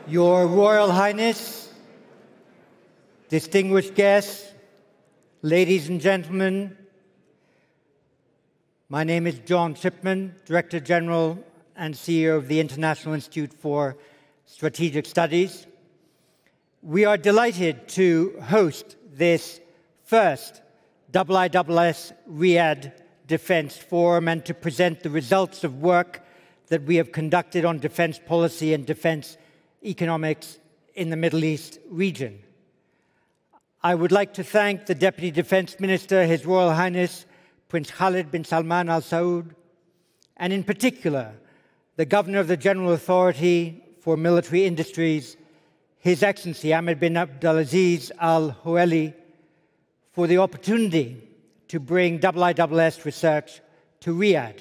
Your Royal Highness, distinguished guests, ladies and gentlemen, my name is John Shipman, Director General and CEO of the International Institute for Strategic Studies. We are delighted to host this first IISS Riyadh Defense Forum and to present the results of work that we have conducted on defense policy and defense economics in the Middle East region. I would like to thank the Deputy Defense Minister, His Royal Highness Prince Khalid bin Salman Al Saud, and in particular, the Governor of the General Authority for Military Industries, His Excellency Ahmed bin Abdulaziz Al Houeli, for the opportunity to bring IISS research to Riyadh.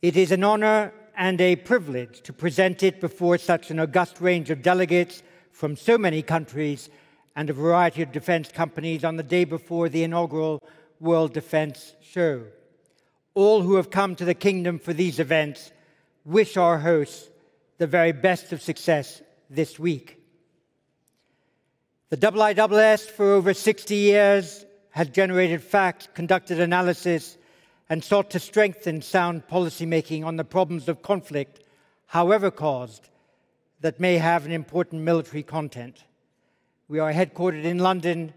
It is an honor and a privilege to present it before such an august range of delegates from so many countries and a variety of defense companies on the day before the inaugural World Defense Show. All who have come to the Kingdom for these events wish our hosts the very best of success this week. The IISS for over 60 years has generated facts, conducted analysis, and sought to strengthen sound policymaking on the problems of conflict, however caused, that may have an important military content. We are headquartered in London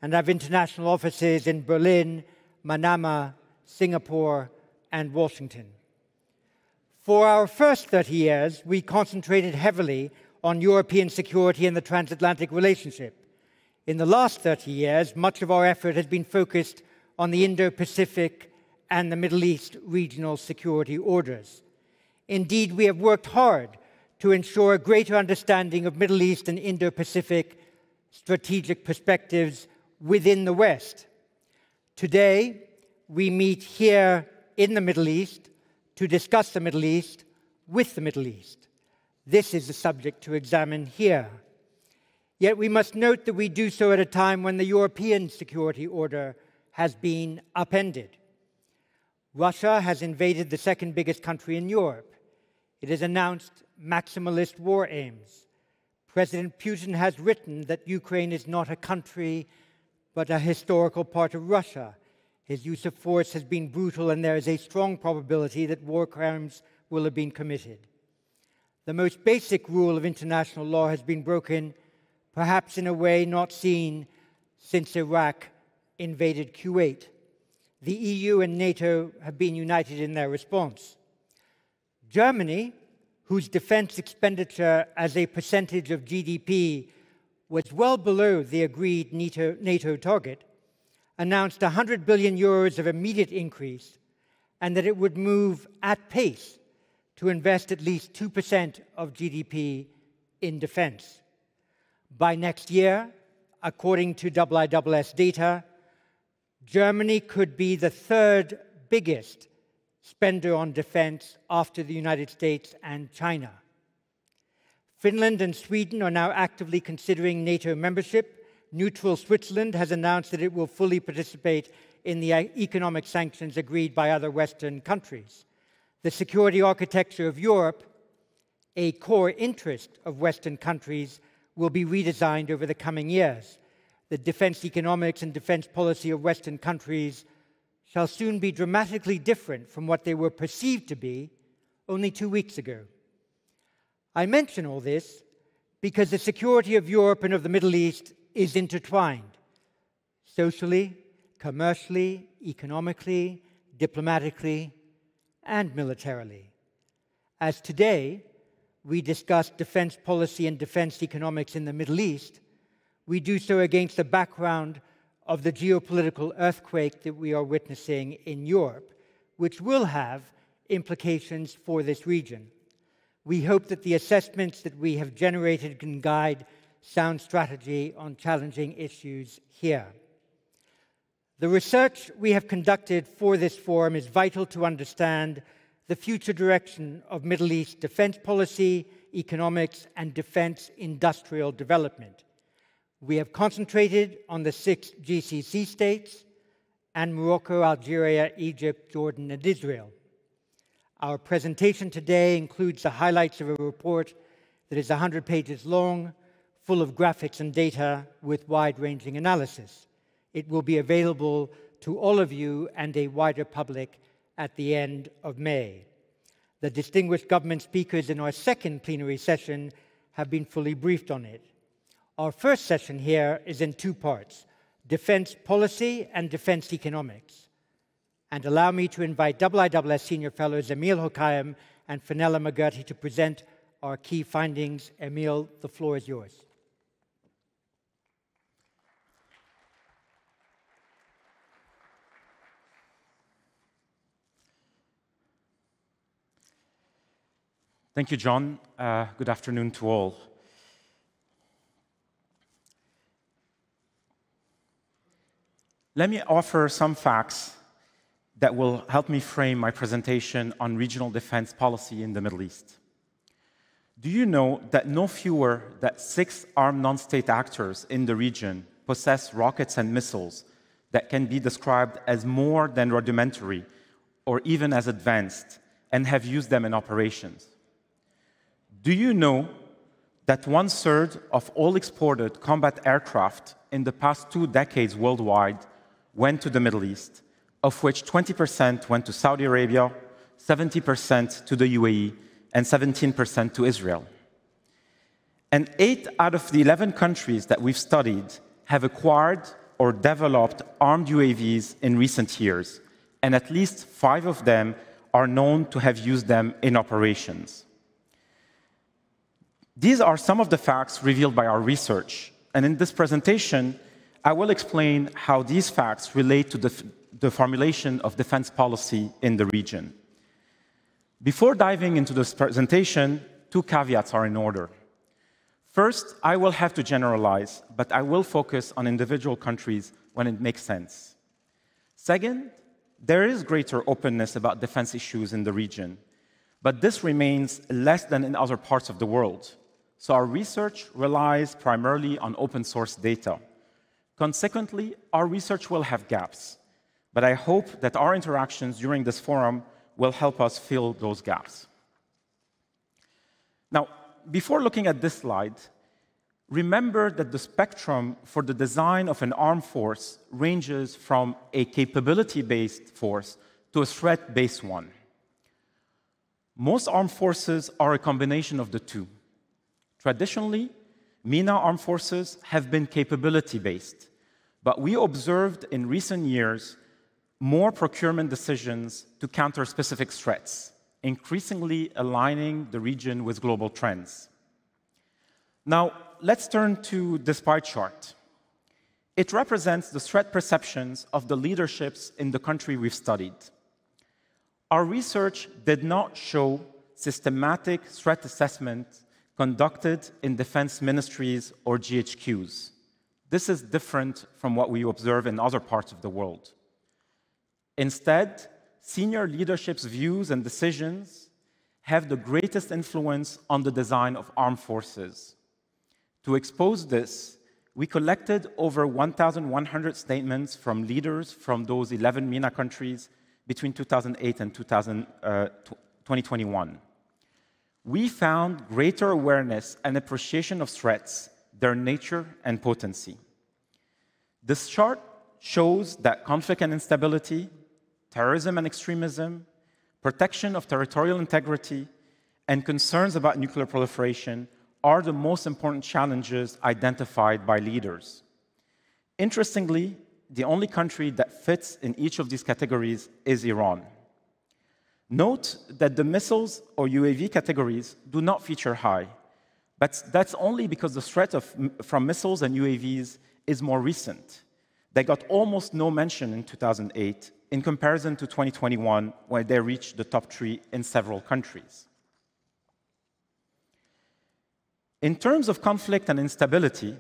and have international offices in Berlin, Manama, Singapore, and Washington. For our first 30 years, we concentrated heavily on European security and the transatlantic relationship. In the last 30 years, much of our effort has been focused on the Indo-Pacific and the Middle East regional security orders. Indeed, we have worked hard to ensure a greater understanding of Middle East and Indo-Pacific strategic perspectives within the West. Today, we meet here in the Middle East to discuss the Middle East with the Middle East. This is the subject to examine here. Yet we must note that we do so at a time when the European security order has been upended. Russia has invaded the second biggest country in Europe. It has announced maximalist war aims. President Putin has written that Ukraine is not a country, but a historical part of Russia. His use of force has been brutal, and there is a strong probability that war crimes will have been committed. The most basic rule of international law has been broken, perhaps in a way not seen since Iraq invaded Kuwait. The EU and NATO have been united in their response. Germany, whose defense expenditure as a percentage of GDP was well below the agreed NATO target, announced 100 billion euros of immediate increase and that it would move at pace to invest at least 2% of GDP in defense. By next year, according to IISS data, Germany could be the third biggest spender on defense after the United States and China. Finland and Sweden are now actively considering NATO membership. Neutral Switzerland has announced that it will fully participate in the economic sanctions agreed by other Western countries. The security architecture of Europe, a core interest of Western countries, will be redesigned over the coming years. The defense economics and defense policy of Western countries shall soon be dramatically different from what they were perceived to be only 2 weeks ago. I mention all this because the security of Europe and of the Middle East is intertwined, socially, commercially, economically, diplomatically, and militarily. As today we discuss defense policy and defense economics in the Middle East, we do so against the background of the geopolitical earthquake that we are witnessing in Europe, which will have implications for this region. We hope that the assessments that we have generated can guide sound strategy on challenging issues here. The research we have conducted for this forum is vital to understand the future direction of Middle East defense policy, economics, and defense industrial development. We have concentrated on the 6 GCC states and Morocco, Algeria, Egypt, Jordan, and Israel. Our presentation today includes the highlights of a report that is 100 pages long, full of graphics and data with wide-ranging analysis. It will be available to all of you and a wider public at the end of May. The distinguished government speakers in our second plenary session have been fully briefed on it. Our first session here is in two parts: defense policy and defense economics. And allow me to invite IISS Senior Fellows Emil Hokaim and Fenella McGurty to present our key findings. Emil, the floor is yours. Thank you, John. Good afternoon to all. Let me offer some facts that will help me frame my presentation on regional defense policy in the Middle East. Do you know that no fewer than 6 armed non-state actors in the region possess rockets and missiles that can be described as more than rudimentary or even as advanced and have used them in operations? Do you know that 1/3 of all exported combat aircraft in the past 2 decades worldwide went to the Middle East, of which 20% went to Saudi Arabia, 70% to the UAE, and 17% to Israel? And 8 out of the 11 countries that we've studied have acquired or developed armed UAVs in recent years, and at least 5 of them are known to have used them in operations. These are some of the facts revealed by our research, and in this presentation, I will explain how these facts relate to the formulation of defense policy in the region. Before diving into this presentation, 2 caveats are in order. First, I will have to generalize, but I will focus on individual countries when it makes sense. Second, there is greater openness about defense issues in the region, but this remains less than in other parts of the world. So our research relies primarily on open source data. Consequently, our research will have gaps, but I hope that our interactions during this forum will help us fill those gaps. Now, before looking at this slide, remember that the spectrum for the design of an armed force ranges from a capability-based force to a threat-based one. Most armed forces are a combination of the two. Traditionally, Mena armed forces have been capability-based, but we observed in recent years more procurement decisions to counter specific threats, increasingly aligning the region with global trends. Now, let's turn to this pie chart. It represents the threat perceptions of the leaderships in the country we've studied. Our research did not show systematic threat assessment conducted in defense ministries or GHQs. This is different from what we observe in other parts of the world. Instead, senior leadership's views and decisions have the greatest influence on the design of armed forces. To expose this, we collected over 1,100 statements from leaders from those 11 MENA countries between 2008 and 2021. We found greater awareness and appreciation of threats, their nature and potency. This chart shows that conflict and instability, terrorism and extremism, protection of territorial integrity, and concerns about nuclear proliferation are the most important challenges identified by leaders. Interestingly, the only country that fits in each of these categories is Iran. Note that the missiles or UAV categories do not feature high, but that's only because the threat from missiles and UAVs is more recent. They got almost no mention in 2008 in comparison to 2021, where they reached the top 3 in several countries. In terms of conflict and instability,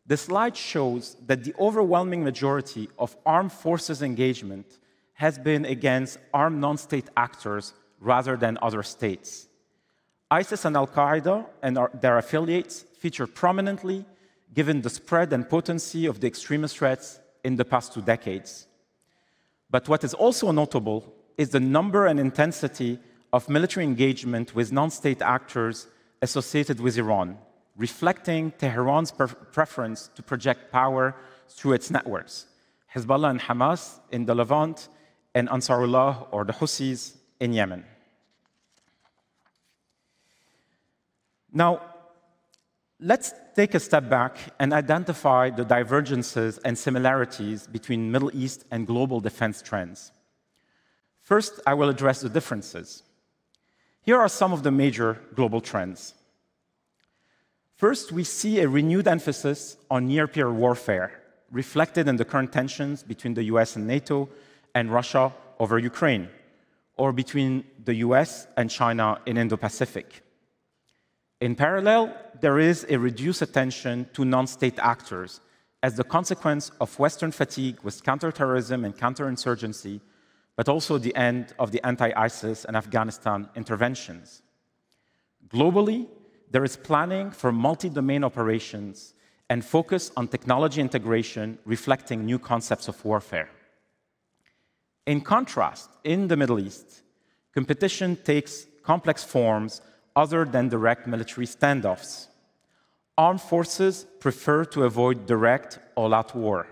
the slide shows that the overwhelming majority of armed forces engagement has been against armed non-state actors rather than other states. ISIS and Al-Qaeda and their affiliates feature prominently given the spread and potency of the extremist threats in the past 2 decades. But what is also notable is the number and intensity of military engagement with non-state actors associated with Iran, reflecting Tehran's preference to project power through its networks, Hezbollah and Hamas in the Levant, and Ansarullah, or the Houthis, in Yemen. Now, let's take a step back and identify the divergences and similarities between Middle East and global defense trends. First, I will address the differences. Here are some of the major global trends. First, we see a renewed emphasis on near-peer warfare, reflected in the current tensions between the US and NATO and Russia over Ukraine, or between the US and China in Indo-Pacific. In parallel, there is a reduced attention to non-state actors as the consequence of Western fatigue with counterterrorism and counterinsurgency, but also the end of the anti-ISIS and Afghanistan interventions. Globally, there is planning for multi-domain operations and focus on technology integration, reflecting new concepts of warfare. In contrast, in the Middle East, competition takes complex forms other than direct military standoffs. Armed forces prefer to avoid direct all-out war.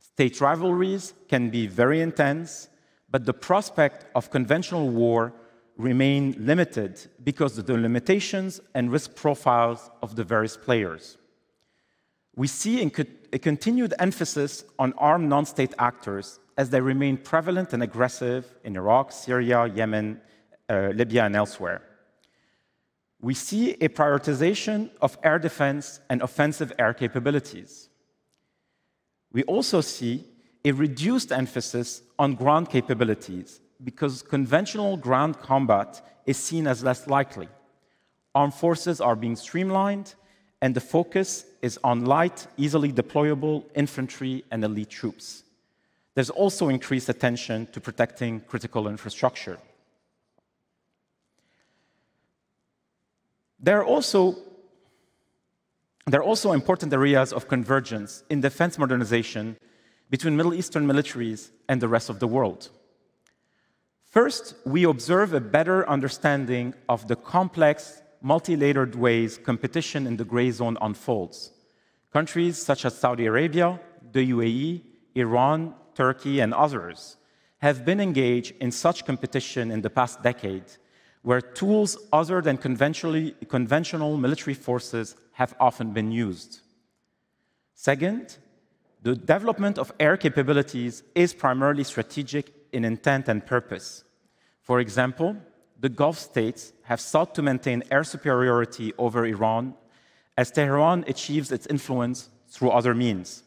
State rivalries can be very intense, but the prospect of conventional war remain limited because of the limitations and risk profiles of the various players. We see a continued emphasis on armed non-state actors as they remain prevalent and aggressive in Iraq, Syria, Yemen, Libya, and elsewhere. We see a prioritization of air defense and offensive air capabilities. We also see a reduced emphasis on ground capabilities because conventional ground combat is seen as less likely. Armed forces are being streamlined, and the focus is on light, easily deployable infantry and elite troops. There's also increased attention to protecting critical infrastructure. There are also important areas of convergence in defense modernization between Middle Eastern militaries and the rest of the world. First, we observe a better understanding of the complex, multi-layered ways competition in the gray zone unfolds. Countries such as Saudi Arabia, the UAE, Iran, Turkey, and others have been engaged in such competition in the past decade, where tools other than conventional military forces have often been used. Second, the development of air capabilities is primarily strategic in intent and purpose. For example, the Gulf states have sought to maintain air superiority over Iran as Tehran achieves its influence through other means.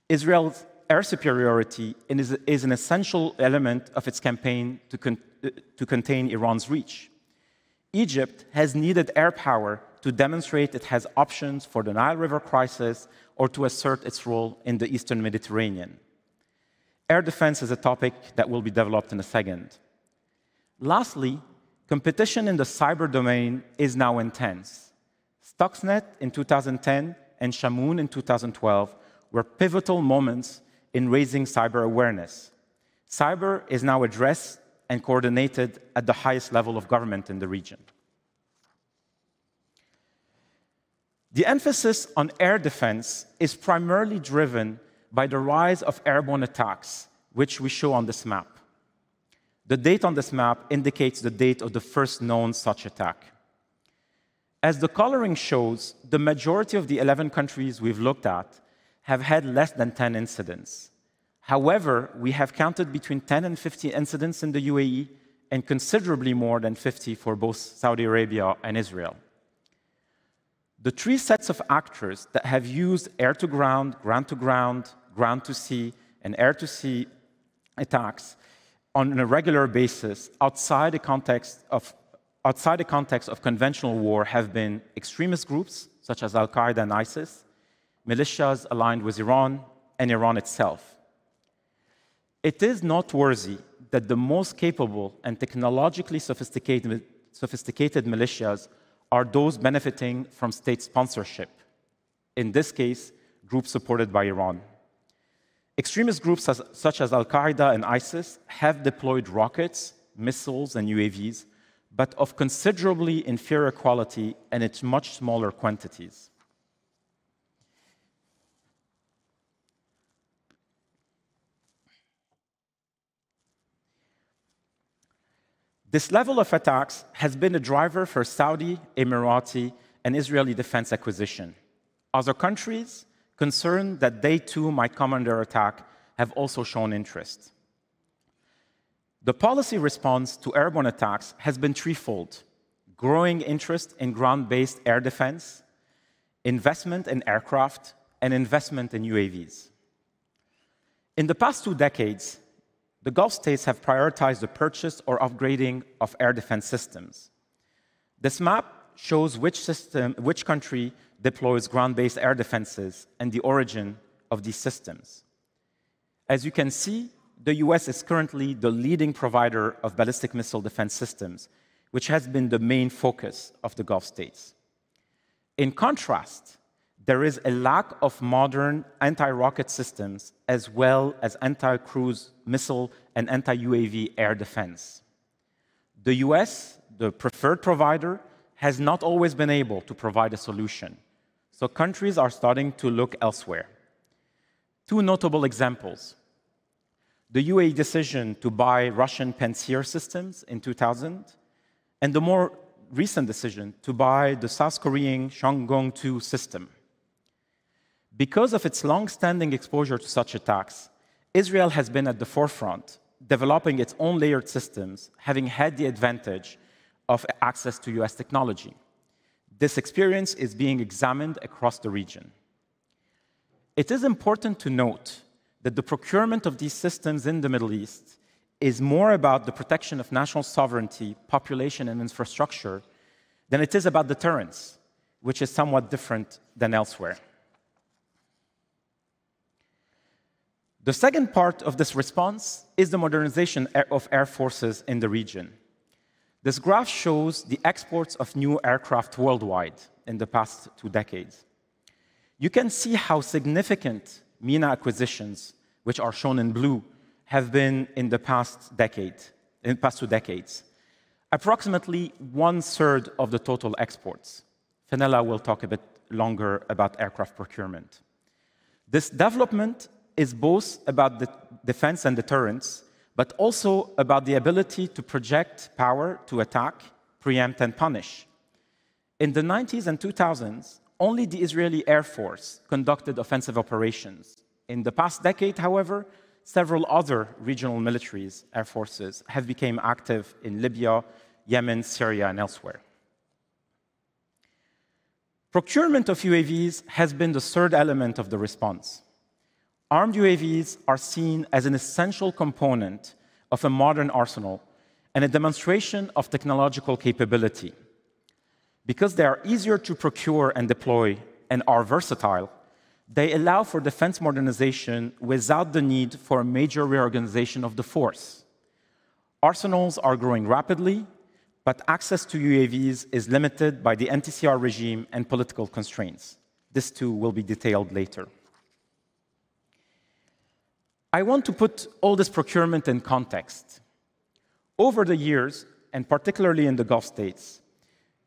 Israel's air superiority is an essential element of its campaign to contain Iran's reach. Egypt has needed air power to demonstrate it has options for the Nile River crisis or to assert its role in the Eastern Mediterranean. Air defense is a topic that will be developed in a second. Lastly, competition in the cyber domain is now intense. Stuxnet in 2010 and Shamoon in 2012 were pivotal moments in raising cyber awareness. Cyber is now addressed and coordinated at the highest level of government in the region. The emphasis on air defense is primarily driven by the rise of airborne attacks, which we show on this map. The date on this map indicates the date of the first known such attack. As the coloring shows, the majority of the 11 countries we've looked at have had less than 10 incidents. However, we have counted between 10 and 50 incidents in the UAE and considerably more than 50 for both Saudi Arabia and Israel. The three sets of actors that have used air-to-ground, ground-to-ground, ground-to-sea, and air-to-sea attacks on a regular basis outside the context of conventional war have been extremist groups such as Al-Qaeda and ISIS, militias aligned with Iran, and Iran itself. It is noteworthy that the most capable and technologically sophisticated militias are those benefiting from state sponsorship, in this case, groups supported by Iran. Extremist groups such as Al-Qaeda and ISIS have deployed rockets, missiles, and UAVs, but of considerably inferior quality and in much smaller quantities. This level of attacks has been a driver for Saudi, Emirati, and Israeli defense acquisition. Other countries, concerned that they too might come under attack, have also shown interest. The policy response to airborne attacks has been threefold: growing interest in ground-based air defense, investment in aircraft, and investment in UAVs. In the past 2 decades, the Gulf states have prioritized the purchase or upgrading of air defense systems. This map shows which country deploys ground-based air defenses and the origin of these systems. As you can see, the US is currently the leading provider of ballistic missile defense systems, which has been the main focus of the Gulf states. In contrast, there is a lack of modern anti-rocket systems as well as anti-cruise missile and anti-UAV air defense. The US, the preferred provider, has not always been able to provide a solution, so countries are starting to look elsewhere. 2 notable examples: the UAE decision to buy Russian Pantsir systems in 2000, and the more recent decision to buy the South Korean Changong-2 system. Because of its long-standing exposure to such attacks, Israel has been at the forefront, developing its own layered systems, having had the advantage of access to US technology. This experience is being examined across the region. It is important to note that the procurement of these systems in the Middle East is more about the protection of national sovereignty, population, and infrastructure than it is about deterrence, which is somewhat different than elsewhere. The second part of this response is the modernization of air forces in the region. This graph shows the exports of new aircraft worldwide in the past 2 decades. You can see how significant Mena acquisitions, which are shown in blue, have been in the past 2 decades. Approximately 1/3 of the total exports. Fenella will talk a bit longer about aircraft procurement. This development is both about the defense and deterrence, but also about the ability to project power to attack, preempt, and punish. In the 90s and 2000s, only the Israeli Air Force conducted offensive operations. In the past decade, however, several other regional militaries, air forces, have become active in Libya, Yemen, Syria, and elsewhere. Procurement of UAVs has been the third element of the response. Armed UAVs are seen as an essential component of a modern arsenal and a demonstration of technological capability. Because they are easier to procure and deploy and are versatile, they allow for defense modernization without the need for a major reorganization of the force. Arsenals are growing rapidly, but access to UAVs is limited by the NTCR regime and political constraints. This too will be detailed later. I want to put all this procurement in context. Over the years, and particularly in the Gulf states,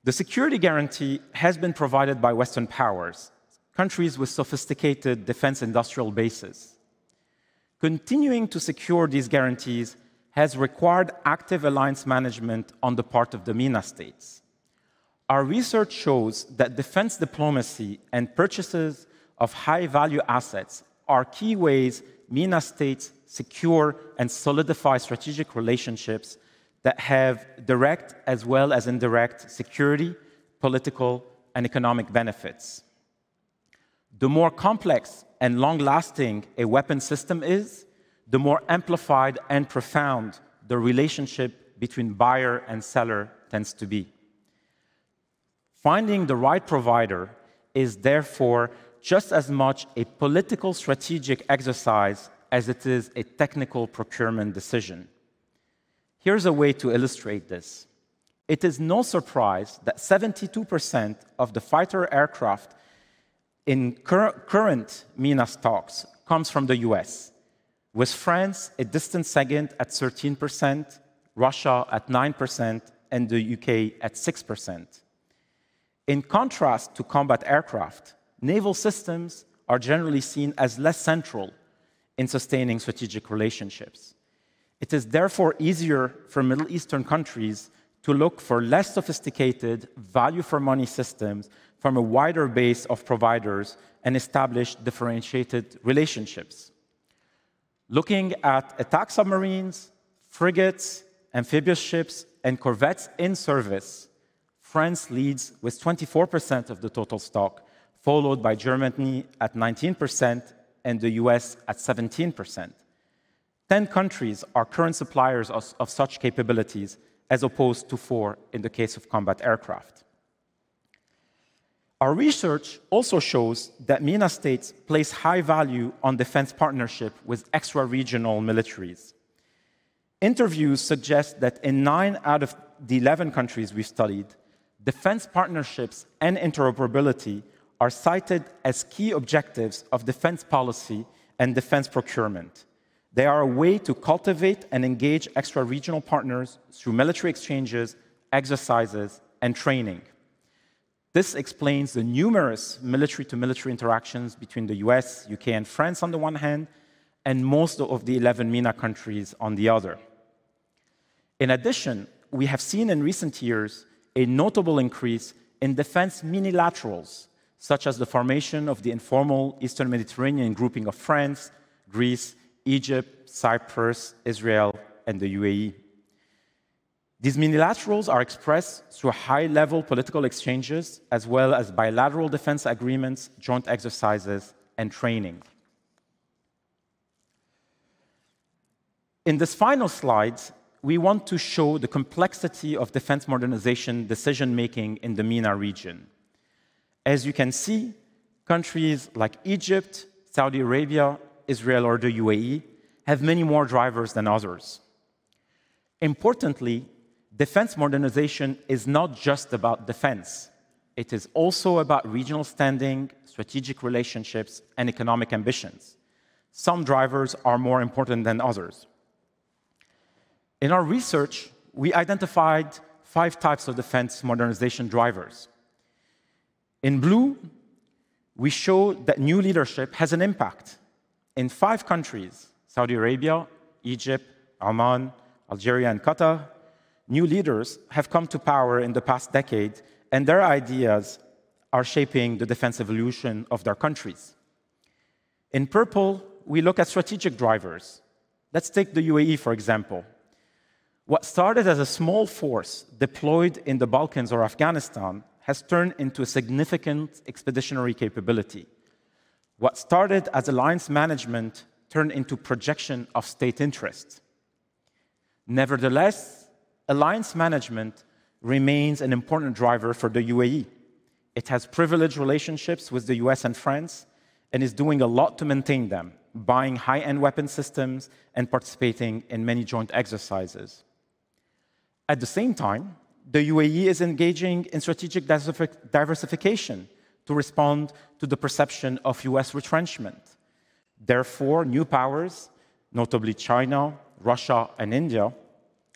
the security guarantee has been provided by Western powers, countries with sophisticated defense industrial bases. Continuing to secure these guarantees has required active alliance management on the part of the MENA states. Our research shows that defense diplomacy and purchases of high-value assets are key ways MENA states secure and solidify strategic relationships that have direct as well as indirect security, political, and economic benefits. The more complex and long-lasting a weapon system is, the more amplified and profound the relationship between buyer and seller tends to be. Finding the right provider is therefore just as much a political strategic exercise as it is a technical procurement decision. Here's a way to illustrate this. It is no surprise that 72% of the fighter aircraft in current MENA stocks comes from the US, with France a distant second at 13%, Russia at 9%, and the UK at 6%. In contrast to combat aircraft, naval systems are generally seen as less central in sustaining strategic relationships. It is therefore easier for Middle Eastern countries to look for less sophisticated, value-for-money systems from a wider base of providers and establish differentiated relationships. Looking at attack submarines, frigates, amphibious ships, and corvettes in service, France leads with 24% of the total stock, followed by Germany at 19% and the US at 17%. 10 countries are current suppliers of such capabilities, as opposed to 4 in the case of combat aircraft. Our research also shows that MENA states place high value on defense partnership with extra-regional militaries. Interviews suggest that in 9 out of the 11 countries we've studied, defense partnerships and interoperability are cited as key objectives of defense policy and defense procurement. They are a way to cultivate and engage extra-regional partners through military exchanges, exercises, and training. This explains the numerous military-to-military interactions between the US, UK, and France on the one hand, and most of the 11 MENA countries on the other. In addition, we have seen in recent years a notable increase in defense minilaterals, such as the formation of the informal Eastern Mediterranean grouping of France, Greece, Egypt, Cyprus, Israel, and the UAE. These minilaterals are expressed through high-level political exchanges, as well as bilateral defense agreements, joint exercises, and training. In this final slide, we want to show the complexity of defense modernization decision-making in the MENA region. As you can see, countries like Egypt, Saudi Arabia, Israel, or the UAE have many more drivers than others. Importantly, defense modernization is not just about defense. It is also about regional standing, strategic relationships, and economic ambitions. Some drivers are more important than others. In our research, we identified 5 types of defense modernization drivers. In blue, we show that new leadership has an impact. In 5 countries, Saudi Arabia, Egypt, Oman, Algeria, and Qatar, new leaders have come to power in the past decade, and their ideas are shaping the defense evolution of their countries. In purple, we look at strategic drivers. Let's take the UAE, for example. What started as a small force deployed in the Balkans or Afghanistan has turned into a significant expeditionary capability. What started as alliance management turned into projection of state interest. Nevertheless, alliance management remains an important driver for the UAE. It has privileged relationships with the US and France and is doing a lot to maintain them, buying high-end weapon systems and participating in many joint exercises. At the same time, the UAE is engaging in strategic diversification to respond to the perception of US retrenchment. Therefore, new powers, notably China, Russia, and India,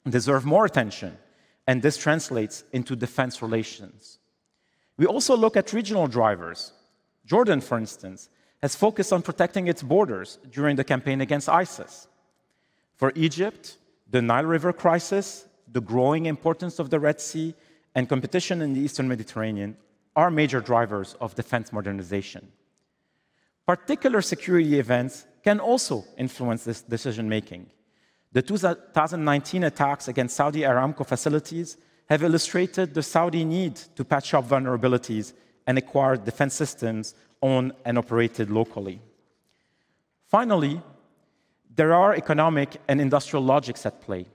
deserve more attention, and this translates into defense relations. We also look at regional drivers. Jordan, for instance, has focused on protecting its borders during the campaign against ISIS. For Egypt, the Nile River crisis, the growing importance of the Red Sea, and competition in the Eastern Mediterranean are major drivers of defense modernization. Particular security events can also influence this decision-making. The 2019 attacks against Saudi Aramco facilities have illustrated the Saudi need to patch up vulnerabilities and acquire defense systems owned and operated locally. Finally, there are economic and industrial logics at play.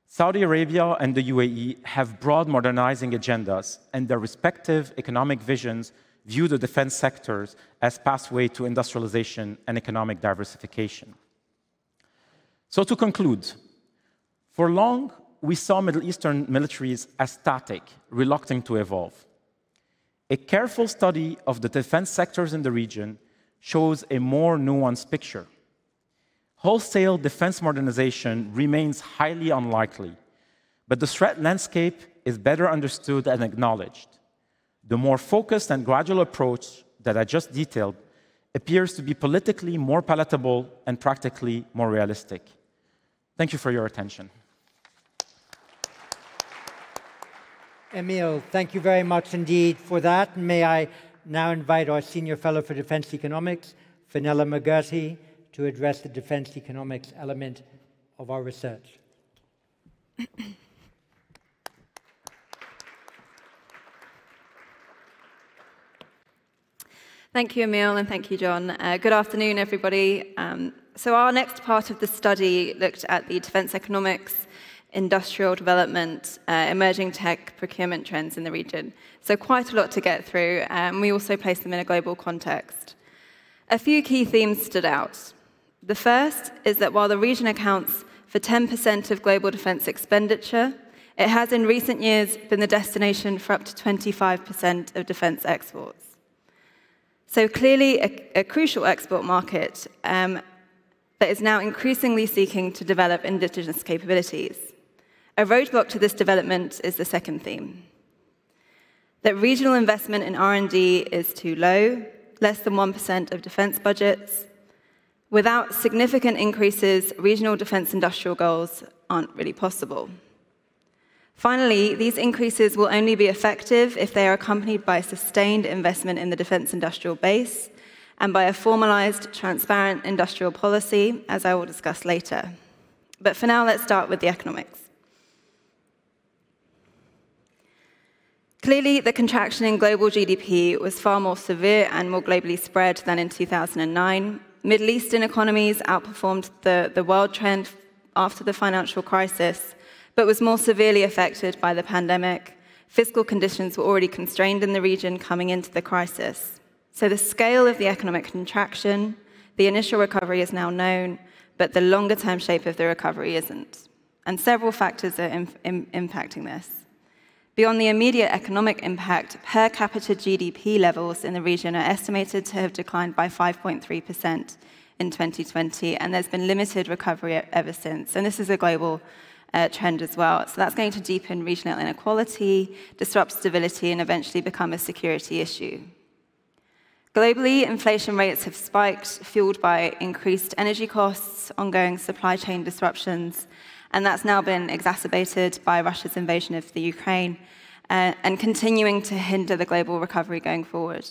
Saudi Arabia and the UAE have broad modernizing agendas, and their respective economic visions view the defense sectors as pathway to industrialization and economic diversification. So to conclude, for long, we saw Middle Eastern militaries as static, reluctant to evolve. A careful study of the defense sectors in the region shows a more nuanced picture. Wholesale defense modernization remains highly unlikely, But the threat landscape is better understood and acknowledged. The more focused and gradual approach that I just detailed appears to be politically more palatable and practically more realistic. Thank you for your attention. Emile, thank you very much indeed for that. May I now invite our Senior Fellow for Defense Economics, Fenella McGurty, to address the defense economics element of our research. Thank you, Emile, and thank you, John. Good afternoon, everybody. So our next part of the study looked at the defense economics, industrial development, emerging tech, procurement trends in the region. So quite a lot to get through, and we also placed them in a global context. A few key themes stood out. The first is that while the region accounts for 10% of global defense expenditure, it has in recent years been the destination for up to 25% of defense exports. So clearly a crucial export market that is now increasingly seeking to develop indigenous capabilities. A roadblock to this development is the second theme, that regional investment in R&D is too low, less than 1% of defense budgets. Without significant increases, regional defense industrial goals aren't really possible. Finally, these increases will only be effective if they are accompanied by sustained investment in the defense industrial base and by a formalized, transparent industrial policy, as I will discuss later. But for now, let's start with the economics. Clearly, the contraction in global GDP was far more severe and more globally spread than in 2009. Middle Eastern economies outperformed the world trend after the financial crisis, but was more severely affected by the pandemic. Fiscal conditions were already constrained in the region coming into the crisis. So the scale of the economic contraction, the initial recovery is now known, but the longer-term shape of the recovery isn't. And several factors are impacting this. Beyond the immediate economic impact, per capita GDP levels in the region are estimated to have declined by 5.3% in 2020, and there's been limited recovery ever since. And this is a global trend as well. So that's going to deepen regional inequality, disrupt stability, and eventually become a security issue. Globally, inflation rates have spiked, fueled by increased energy costs, ongoing supply chain disruptions, and that's now been exacerbated by Russia's invasion of the Ukraine and continuing to hinder the global recovery going forward.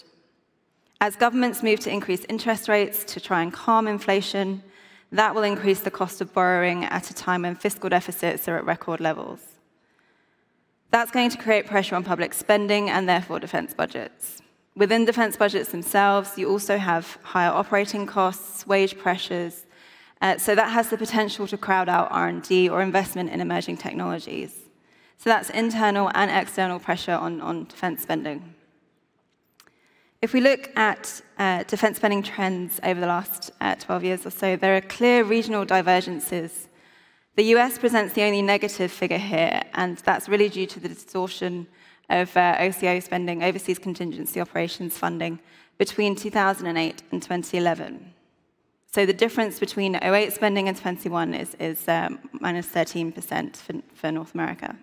As governments move to increase interest rates to try and calm inflation, that will increase the cost of borrowing at a time when fiscal deficits are at record levels. That's going to create pressure on public spending and therefore defense budgets. Within defense budgets themselves, you also have higher operating costs, wage pressures, so that has the potential to crowd out R&D or investment in emerging technologies. So that's internal and external pressure on defense spending. If we look at defense spending trends over the last 12 years or so, there are clear regional divergences. The US presents the only negative figure here, and that's really due to the distortion of OCO spending, overseas contingency operations funding, between 2008 and 2011. So the difference between 2008 spending and 21 is minus 13% for North America.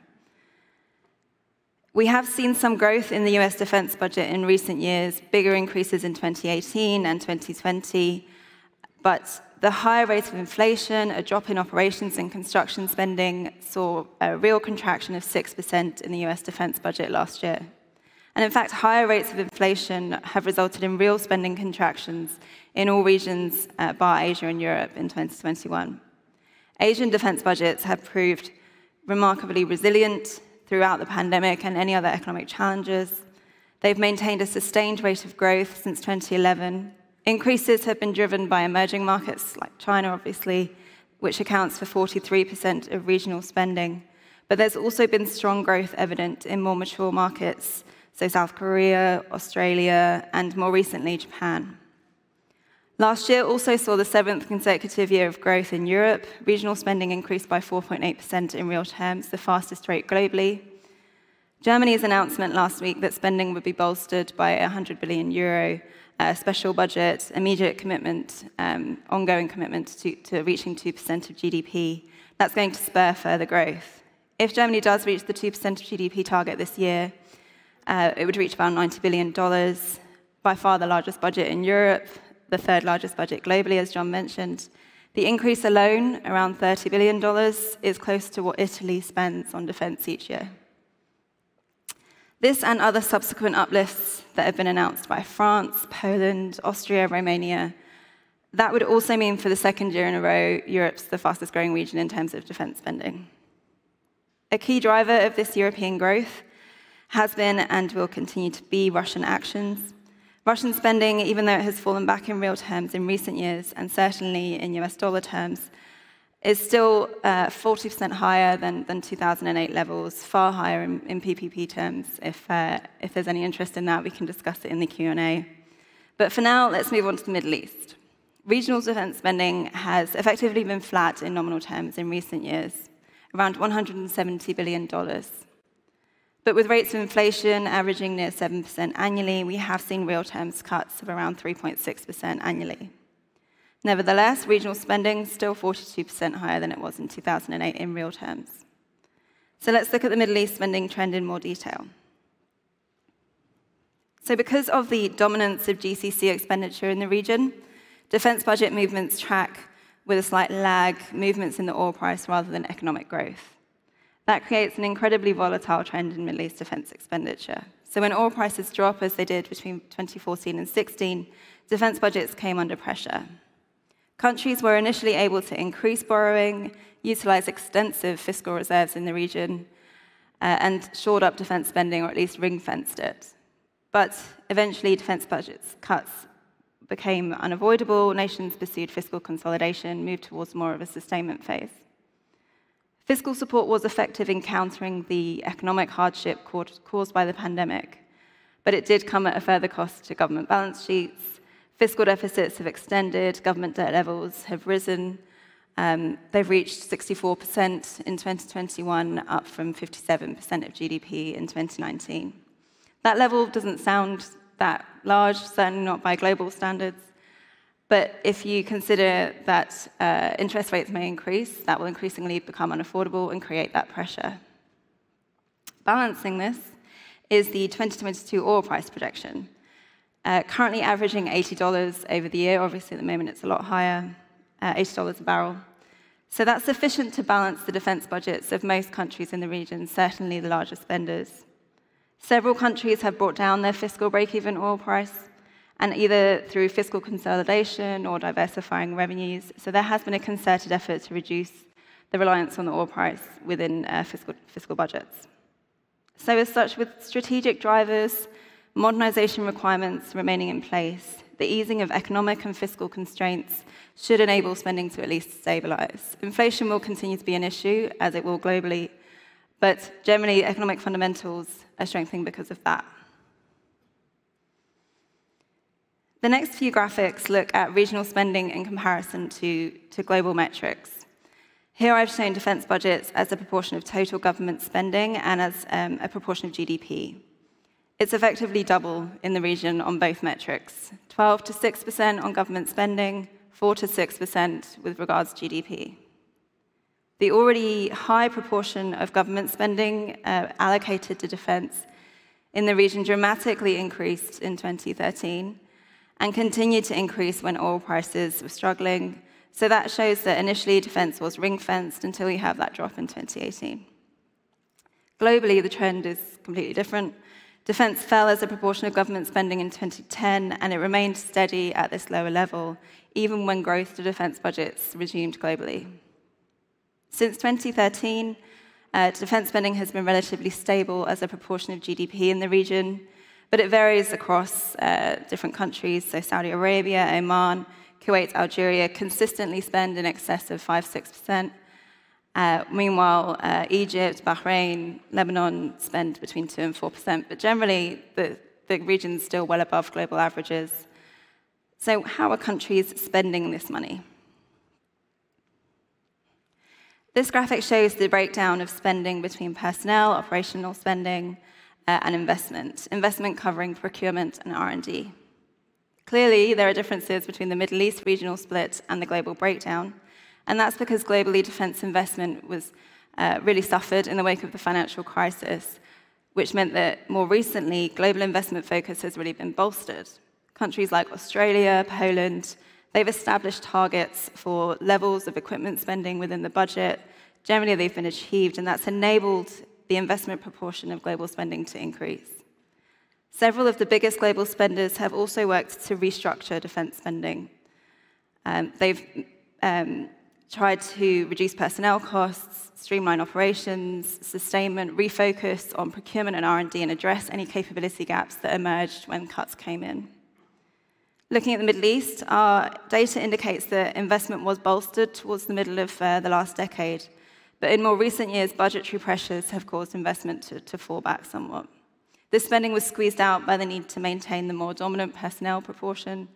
We have seen some growth in the US defense budget in recent years, bigger increases in 2018 and 2020, but the higher rate of inflation, a drop in operations and construction spending, saw a real contraction of 6% in the US defense budget last year. And in fact, higher rates of inflation have resulted in real spending contractions in all regions bar Asia and Europe in 2021. Asian defense budgets have proved remarkably resilient throughout the pandemic and any other economic challenges. They've maintained a sustained rate of growth since 2011. Increases have been driven by emerging markets like China, obviously, which accounts for 43% of regional spending. But there's also been strong growth evident in more mature markets, so South Korea, Australia, and more recently, Japan. Last year also saw the 7th consecutive year of growth in Europe. Regional spending increased by 4.8% in real terms, the fastest rate globally. Germany's announcement last week that spending would be bolstered by a 100 billion euro special budget, immediate commitment, ongoing commitment to reaching 2% of GDP, that's going to spur further growth. If Germany does reach the 2% of GDP target this year, it would reach about $90 billion, by far the largest budget in Europe, the third largest budget globally, as John mentioned. The increase alone, around $30 billion, is close to what Italy spends on defense each year. This and other subsequent uplifts that have been announced by France, Poland, Austria, Romania, that would also mean for the second year in a row, Europe's the fastest growing region in terms of defense spending. A key driver of this European growth has been and will continue to be Russian actions. Russian spending, even though it has fallen back in real terms in recent years, and certainly in US dollar terms, is still 40% higher than 2008 levels, far higher in PPP terms. If there's any interest in that, we can discuss it in the Q&A. But for now, let's move on to the Middle East. Regional defense spending has effectively been flat in nominal terms in recent years, around $170 billion. But with rates of inflation averaging near 7% annually, we have seen real terms cuts of around 3.6% annually. Nevertheless, regional spending is still 42% higher than it was in 2008 in real terms. So let's look at the Middle East spending trend in more detail. So because of the dominance of GCC expenditure in the region, defense budget movements track with a slight lag movements in the oil price rather than economic growth. That creates an incredibly volatile trend in Middle East defense expenditure. So when oil prices drop, as they did between 2014 and 2016, defense budgets came under pressure. Countries were initially able to increase borrowing, utilize extensive fiscal reserves in the region, and shored up defense spending, or at least ring-fenced it. But eventually, defense budgets cuts became unavoidable. Nations pursued fiscal consolidation, moved towards more of a sustainment phase. Fiscal support was effective in countering the economic hardship caused by the pandemic, but it did come at a further cost to government balance sheets. Fiscal deficits have extended, government debt levels have risen. They've reached 64% in 2021, up from 57% of GDP in 2019. That level doesn't sound that large, certainly not by global standards. But if you consider that interest rates may increase, that will increasingly become unaffordable and create that pressure. Balancing this is the 2022 oil price projection. Currently averaging $80 over the year. Obviously, at the moment, it's a lot higher, $80 a barrel. So that's sufficient to balance the defense budgets of most countries in the region, certainly the largest spenders. Several countries have brought down their fiscal break-even oil price, and either through fiscal consolidation or diversifying revenues. So there has been a concerted effort to reduce the reliance on the oil price within fiscal budgets. So as such, with strategic drivers, modernization requirements remaining in place, the easing of economic and fiscal constraints should enable spending to at least stabilize. Inflation will continue to be an issue, as it will globally, but generally economic fundamentals are strengthening because of that. The next few graphics look at regional spending in comparison to global metrics. Here I've shown defense budgets as a proportion of total government spending and as a proportion of GDP. It's effectively double in the region on both metrics, 12 to 6% on government spending, 4 to 6% with regards to GDP. The already high proportion of government spending allocated to defense in the region dramatically increased in 2013 and continued to increase when oil prices were struggling. So that shows that initially defense was ring-fenced until you have that drop in 2018. Globally, the trend is completely different. Defense fell as a proportion of government spending in 2010, and it remained steady at this lower level, even when growth to defense budgets resumed globally. Since 2013, defense spending has been relatively stable as a proportion of GDP in the region, but it varies across different countries. So Saudi Arabia, Oman, Kuwait, Algeria consistently spend in excess of 5–6%. Meanwhile, Egypt, Bahrain, Lebanon spend between 2% and 4%. But generally, the region is still well above global averages. So how are countries spending this money? This graphic shows the breakdown of spending between personnel, operational spending, and investment. Investment covering procurement and R&D. Clearly, there are differences between the Middle East regional split and the global breakdown. And that's because globally defense investment was really suffered in the wake of the financial crisis, which meant that more recently, global investment focus has really been bolstered. Countries like Australia, Poland, they've established targets for levels of equipment spending within the budget. Generally, they've been achieved, and that's enabled the investment proportion of global spending to increase. Several of the biggest global spenders have also worked to restructure defense spending. They've tried to reduce personnel costs, streamline operations, sustainment, refocus on procurement and R&D, and address any capability gaps that emerged when cuts came in. Looking at the Middle East, our data indicates that investment was bolstered towards the middle of the last decade, but in more recent years, budgetary pressures have caused investment to fall back somewhat. This spending was squeezed out by the need to maintain the more dominant personnel proportion,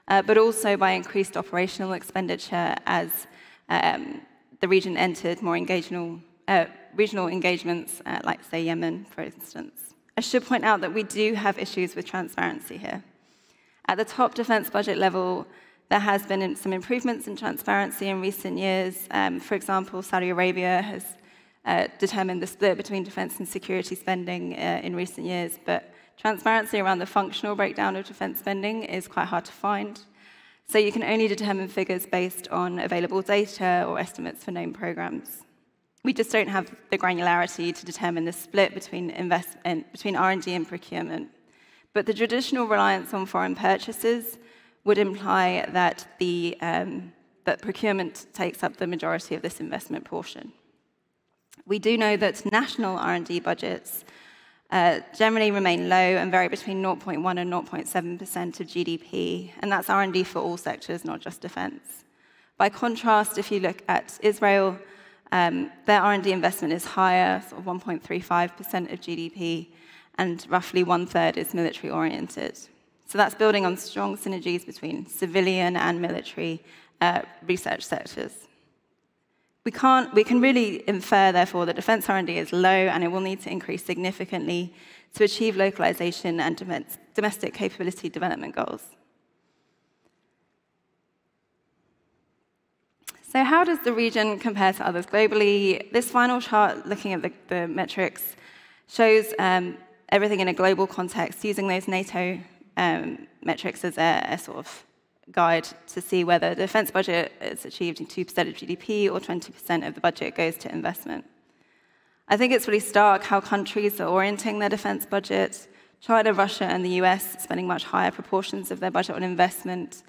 but also by increased operational expenditure as the region entered more regional engagements, like, say, Yemen, for instance. I should point out that we do have issues with transparency here. At the top defense budget level, there has been some improvements in transparency in recent years. For example, Saudi Arabia has determined the split between defense and security spending in recent years, but transparency around the functional breakdown of defense spending is quite hard to find. So you can only determine figures based on available data or estimates for known programs. We just don't have the granularity to determine the split between R&D and procurement. But the traditional reliance on foreign purchases would imply that that procurement takes up the majority of this investment portion. We do know that national R&D budgets generally remain low and vary between 0.1 and 0.7% of GDP, and that's R&D for all sectors, not just defense. By contrast, if you look at Israel, their R&D investment is higher, sort of 1.35% of GDP, and roughly 1/3 is military-oriented. So that's building on strong synergies between civilian and military research sectors. We can really infer, therefore, that defense R&D is low, and it will need to increase significantly to achieve localization and domestic capability development goals. So how does the region compare to others globally? This final chart, looking at the metrics, shows everything in a global context, using those NATO metrics as a sort of guide to see whether the defense budget is achieving 2% of GDP or 20% of the budget goes to investment. I think it's really stark how countries are orienting their defense budgets. China, Russia, and the US spending much higher proportions of their budget on investment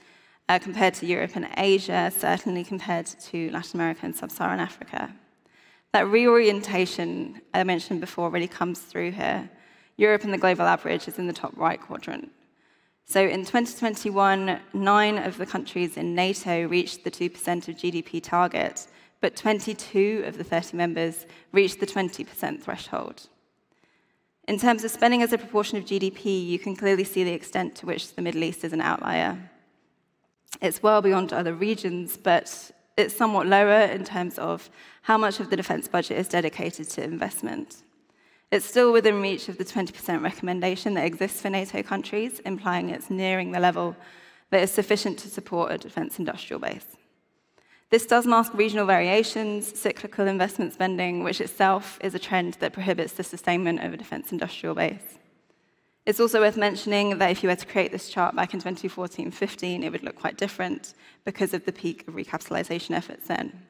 compared to Europe and Asia, certainly compared to Latin America and Sub-Saharan Africa. That reorientation I mentioned before really comes through here. Europe and the global average is in the top right quadrant. So in 2021, 9 of the countries in NATO reached the 2% of GDP target, but 22 of the 30 members reached the 20% threshold. In terms of spending as a proportion of GDP, you can clearly see the extent to which the Middle East is an outlier. It's well beyond other regions, but it's somewhat lower in terms of how much of the defense budget is dedicated to investment. It's still within reach of the 20% recommendation that exists for NATO countries, implying it's nearing the level that is sufficient to support a defense industrial base. This does mask regional variations, cyclical investment spending, which itself is a trend that prohibits the sustainment of a defense industrial base. It's also worth mentioning that if you were to create this chart back in 2014-15, it would look quite different because of the peak of recapitalization efforts then.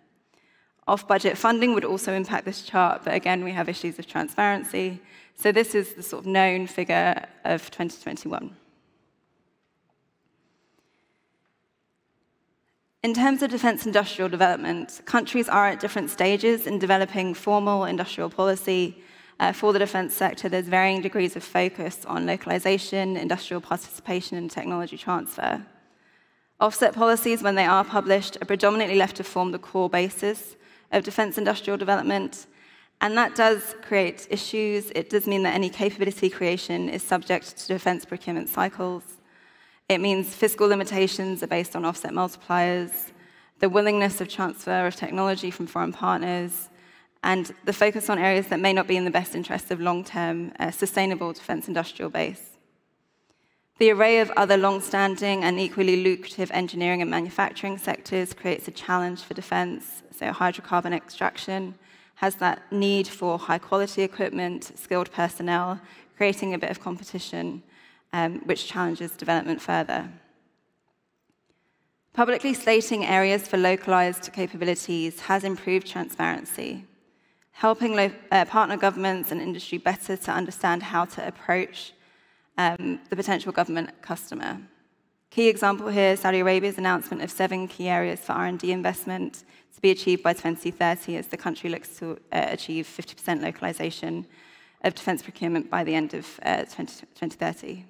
Off-budget funding would also impact this chart, but again, we have issues of transparency. So this is the sort of known figure of 2021. In terms of defense industrial development, countries are at different stages in developing formal industrial policy. For the defense sector, there's varying degrees of focus on localization, industrial participation, and technology transfer. Offset policies, when they are published, are predominantly left to form the core basis of defense industrial development, and that does create issues. It does mean that any capability creation is subject to defense procurement cycles. It means fiscal limitations are based on offset multipliers, the willingness of transfer of technology from foreign partners, and the focus on areas that may not be in the best interest of long-term sustainable defense industrial base. The array of other long-standing and equally lucrative engineering and manufacturing sectors creates a challenge for defense, so hydrocarbon extraction has that need for high-quality equipment, skilled personnel, creating a bit of competition, which challenges development further. Publicly slating areas for localized capabilities has improved transparency, helping partner governments and industry better to understand how to approach the potential government customer. Key example here is Saudi Arabia's announcement of 7 key areas for R&D investment to be achieved by 2030 as the country looks to achieve 50% localization of defense procurement by the end of 2030.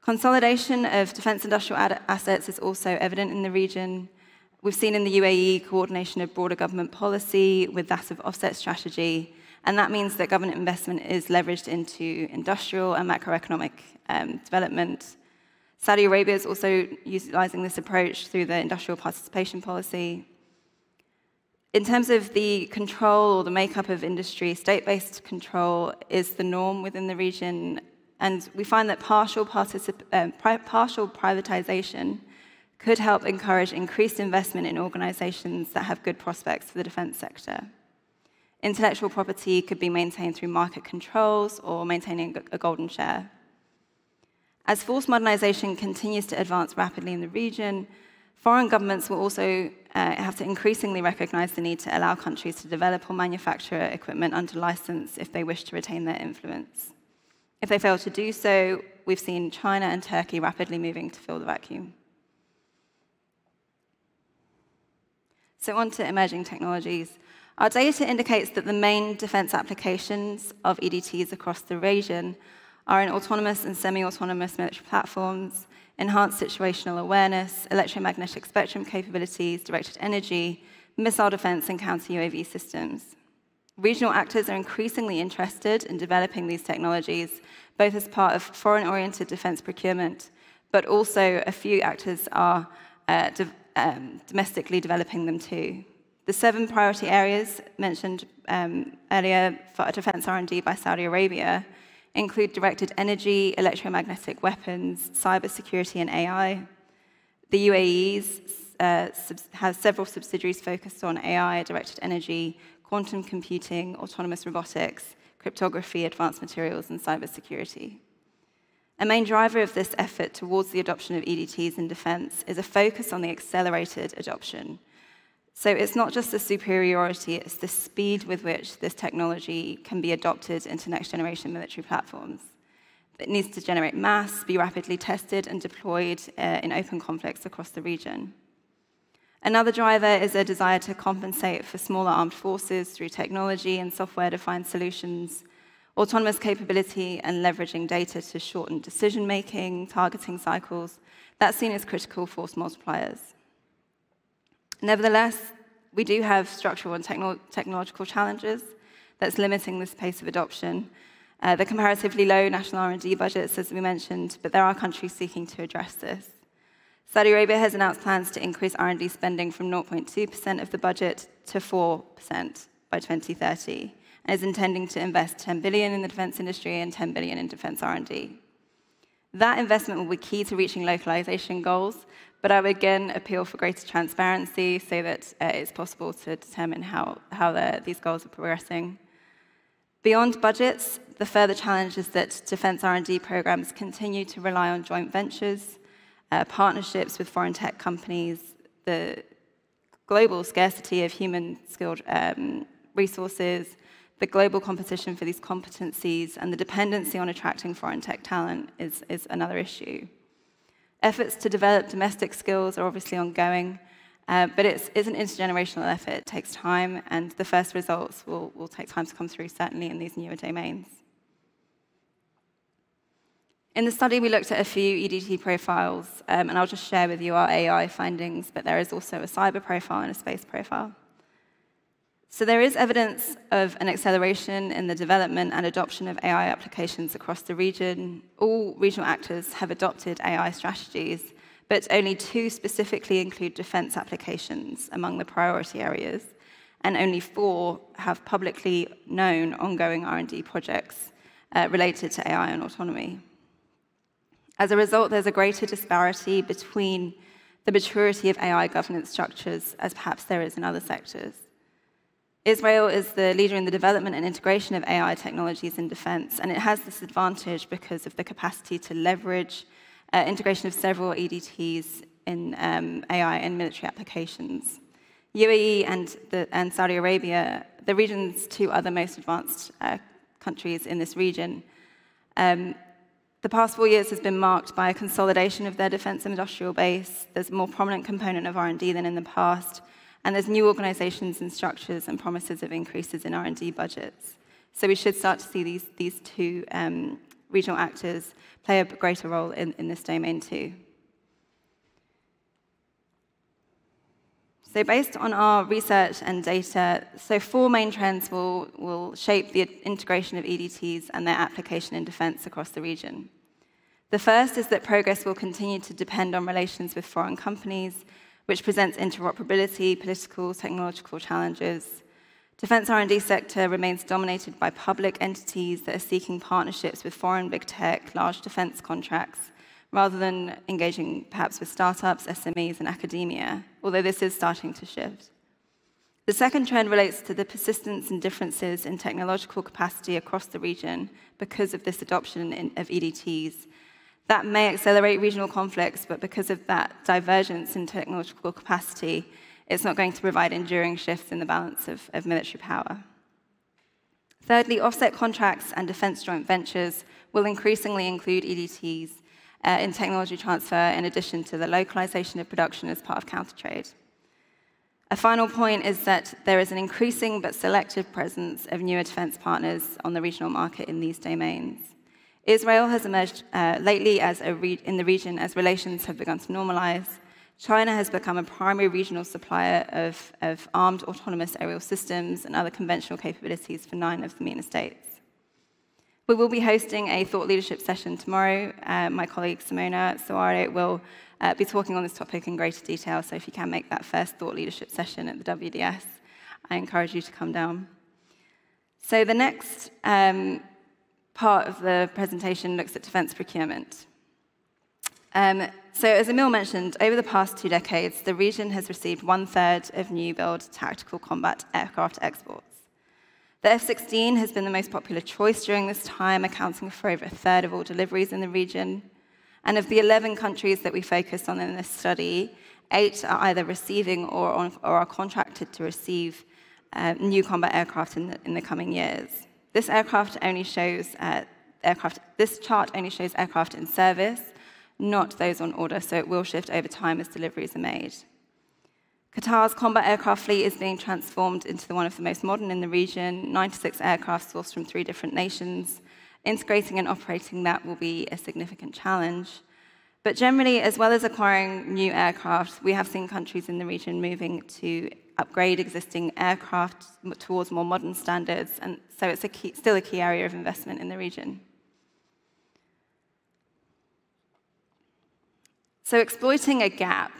Consolidation of defense industrial assets is also evident in the region. We've seen in the UAE coordination of broader government policy with that of offset strategy, and that means that government investment is leveraged into industrial and macroeconomic development. Saudi Arabia is also utilizing this approach through the industrial participation policy. In terms of the control or the makeup of industry, state-based control is the norm within the region, and we find that partial privatization could help encourage increased investment in organizations that have good prospects for the defense sector. Intellectual property could be maintained through market controls or maintaining a golden share. As force modernization continues to advance rapidly in the region, foreign governments will also have to increasingly recognize the need to allow countries to develop or manufacture equipment under license if they wish to retain their influence. If they fail to do so, we've seen China and Turkey rapidly moving to fill the vacuum. So on to emerging technologies. Our data indicates that the main defense applications of EDTs across the region are in autonomous and semi-autonomous military platforms, enhanced situational awareness, electromagnetic spectrum capabilities, directed energy, missile defense, and counter-UAV systems. Regional actors are increasingly interested in developing these technologies, both as part of foreign-oriented defense procurement, but also a few actors are domestically developing them too. The 7 priority areas mentioned earlier for defense R&D by Saudi Arabia include directed energy, electromagnetic weapons, cybersecurity, and AI. The UAE has several subsidiaries focused on AI, directed energy, quantum computing, autonomous robotics, cryptography, advanced materials, and cybersecurity. A main driver of this effort towards the adoption of EDTs in defense is a focus on the accelerated adoption. So it's not just the superiority, it's the speed with which this technology can be adopted into next-generation military platforms. It needs to generate mass, be rapidly tested and deployed in open conflicts across the region. Another driver is a desire to compensate for smaller armed forces through technology and software-defined solutions, autonomous capability, and leveraging data to shorten decision-making, targeting cycles. That's seen as critical force multipliers. Nevertheless, we do have structural and technological challenges that's limiting this pace of adoption. The comparatively low national R&D budgets, as we mentioned, but there are countries seeking to address this. Saudi Arabia has announced plans to increase R&D spending from 0.2% of the budget to 4% by 2030, and is intending to invest 10 billion in the defense industry and 10 billion in defense R&D. That investment will be key to reaching localization goals, but I would again appeal for greater transparency so that it's possible to determine how these goals are progressing. Beyond budgets, the further challenge is that defense R&D programs continue to rely on joint ventures, partnerships with foreign tech companies, the global scarcity of human skilled resources, the global competition for these competencies, and the dependency on attracting foreign tech talent is another issue. Efforts to develop domestic skills are obviously ongoing, but it's an intergenerational effort. It takes time, and the first results will take time to come through, certainly in these newer domains. In the study, we looked at a few EDT profiles, and I'll just share with you our AI findings, but there is also a cyber profile and a space profile. So there is evidence of an acceleration in the development and adoption of AI applications across the region. All regional actors have adopted AI strategies, but only 2 specifically include defense applications among the priority areas, and only 4 have publicly known ongoing R&D projects related to AI and autonomy. As a result, there's a greater disparity between the maturity of AI governance structures as perhaps there is in other sectors. Israel is the leader in the development and integration of AI technologies in defense, and it has this advantage because of the capacity to leverage integration of several EDTs in AI and military applications. UAE and Saudi Arabia, the region's two other most advanced countries in this region, the past 4 years has been marked by a consolidation of their defense industrial base. There's a more prominent component of R&D than in the past, and there's new organizations and structures and promises of increases in R&D budgets. So we should start to see these two regional actors play a greater role in this domain too. So based on our research and data, so 4 main trends will shape the integration of EDTs and their application in defense across the region. The first is that progress will continue to depend on relations with foreign companies, which presents interoperability, political, technological challenges. Defense R&D sector remains dominated by public entities that are seeking partnerships with foreign big tech, large defense contracts, rather than engaging perhaps with startups, SMEs, and academia, although this is starting to shift. The second trend relates to the persistence and differences in technological capacity across the region because of this adoption of EDTs. That may accelerate regional conflicts, but because of that divergence in technological capacity, it's not going to provide enduring shifts in the balance of military power. Thirdly, offset contracts and defense joint ventures will increasingly include EDTs in technology transfer, in addition to the localization of production as part of counter-trade. A final point is that there is an increasing but selective presence of newer defense partners on the regional market in these domains. Israel has emerged lately in the region as relations have begun to normalize. China has become a primary regional supplier of armed autonomous aerial systems and other conventional capabilities for 9 of the MENA states. We will be hosting a thought leadership session tomorrow. My colleague Mena will be talking on this topic in greater detail, so if you can make that first thought leadership session at the WDS, I encourage you to come down. So the next part of the presentation looks at defense procurement. So as Emil mentioned, over the past 2 decades, the region has received 1/3 of new-build tactical combat aircraft exports. The F-16 has been the most popular choice during this time, accounting for over 1/3 of all deliveries in the region. And of the 11 countries that we focused on in this study, 8 are either receiving or are contracted to receive new combat aircraft in the coming years. This chart only shows aircraft in service, not those on order, so it will shift over time as deliveries are made. Qatar's combat aircraft fleet is being transformed into one of the most modern in the region, 96 aircraft sourced from 3 different nations. Integrating and operating that will be a significant challenge. But generally, as well as acquiring new aircraft, we have seen countries in the region moving to upgrade existing aircraft towards more modern standards, and so it's still a key area of investment in the region. So exploiting a gap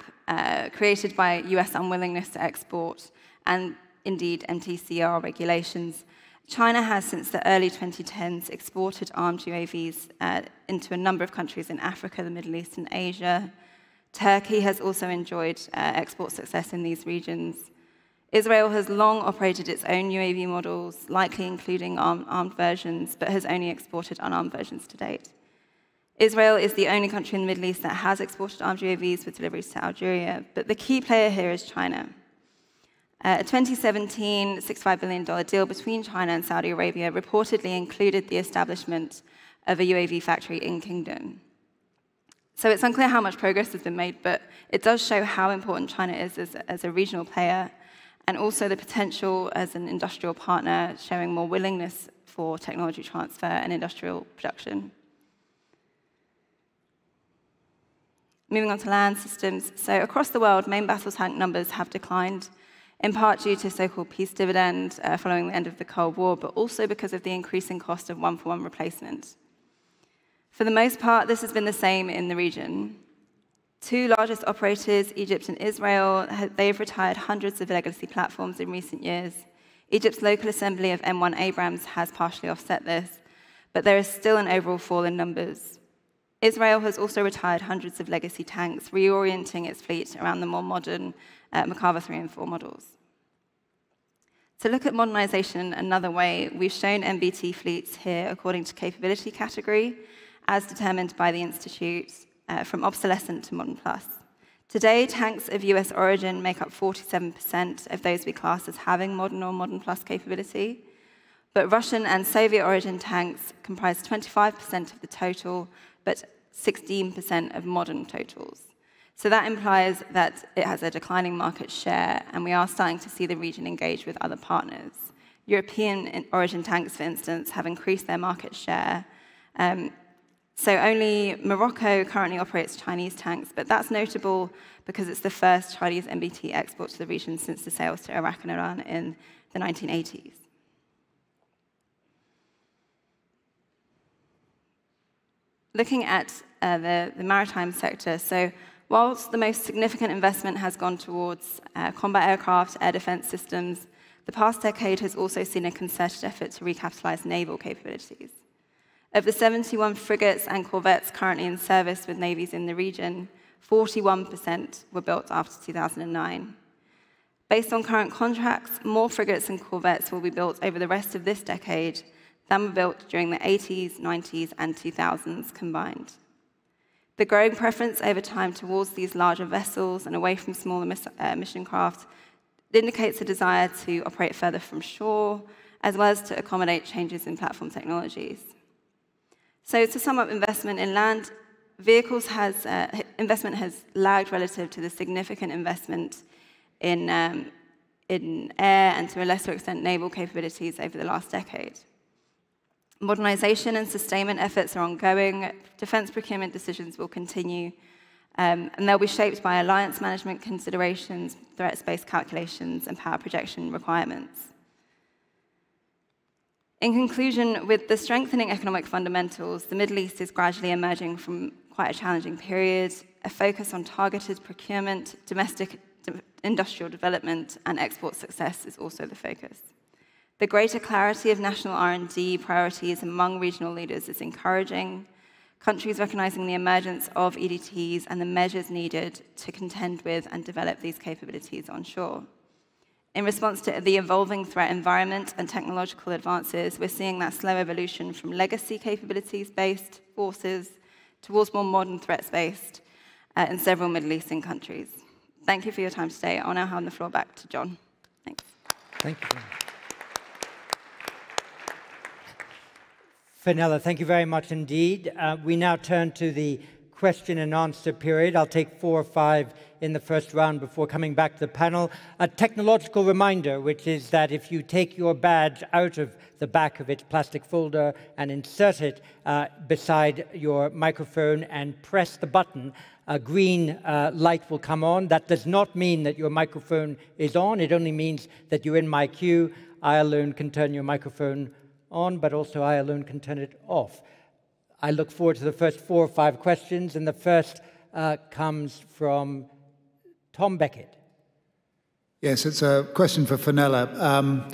created by US unwillingness to export and indeed MTCR regulations, China has since the early 2010s exported armed UAVs into a number of countries in Africa, the Middle East, and Asia. Turkey has also enjoyed export success in these regions. Israel has long operated its own UAV models, likely including armed versions, but has only exported unarmed versions to date. Israel is the only country in the Middle East that has exported armed UAVs with deliveries to Algeria, but the key player here is China. A 2017 $65 billion deal between China and Saudi Arabia reportedly included the establishment of a UAV factory in Kingdom. So it's unclear how much progress has been made, but it does show how important China is as a regional player, and also the potential as an industrial partner, showing more willingness for technology transfer and industrial production. Moving on to land systems. So across the world, main battle tank numbers have declined, in part due to so-called peace dividend following the end of the Cold War, but also because of the increasing cost of one-for-one replacement. For the most part, this has been the same in the region. 2 largest operators, Egypt and Israel, they've retired hundreds of legacy platforms in recent years. Egypt's local assembly of M1 Abrams has partially offset this, but there is still an overall fall in numbers. Israel has also retired hundreds of legacy tanks, reorienting its fleet around the more modern Merkava 3 and 4 models. To look at modernization another way, we've shown MBT fleets here according to capability category, as determined by the Institute, from obsolescent to modern plus. Today, tanks of US origin make up 47% of those we class as having modern or modern plus capability, but Russian and Soviet origin tanks comprise 25% of the total, but 16% of modern totals. So that implies that it has a declining market share, and we are starting to see the region engage with other partners. European origin tanks, for instance, have increased their market share. So only Morocco currently operates Chinese tanks, but that's notable because it's the first Chinese MBT export to the region since the sales to Iraq and Iran in the 1980s. Looking at the maritime sector, so whilst the most significant investment has gone towards combat aircraft, air defense systems, the past decade has also seen a concerted effort to recapitalize naval capabilities. Of the 71 frigates and corvettes currently in service with navies in the region, 41% were built after 2009. Based on current contracts, more frigates and corvettes will be built over the rest of this decade than were built during the 80s, 90s, and 2000s combined. The growing preference over time towards these larger vessels and away from smaller mission craft indicates a desire to operate further from shore, as well as to accommodate changes in platform technologies. So to sum up investment in land, investment has lagged relative to the significant investment in air and, to a lesser extent, naval capabilities over the last decade. Modernization and sustainment efforts are ongoing. Defense procurement decisions will continue, and they'll be shaped by alliance management considerations, threat space calculations, and power projection requirements. In conclusion, with the strengthening economic fundamentals, the Middle East is gradually emerging from quite a challenging period. A focus on targeted procurement, domestic industrial development, and export success is also the focus. The greater clarity of national R&D priorities among regional leaders is encouraging. Countries recognizing the emergence of EDTs and the measures needed to contend with and develop these capabilities onshore. In response to the evolving threat environment and technological advances, we're seeing that slow evolution from legacy capabilities-based forces towards more modern threats-based in several Middle Eastern countries. Thank you for your time today. I'll now hand the floor back to John. Thanks. Thank you. Fenella, thank you very much indeed. We now turn to the question and answer period. I'll take 4 or 5 in the first round before coming back to the panel. A technological reminder, which is that if you take your badge out of the back of its plastic folder and insert it beside your microphone and press the button, a green light will come on. That does not mean that your microphone is on. It only means that you're in my queue. I alone can turn your microphone on, but also I alone can turn it off. I look forward to the first 4 or 5 questions, and the first comes from Tom Beckett. Yes, it's a question for Fenella.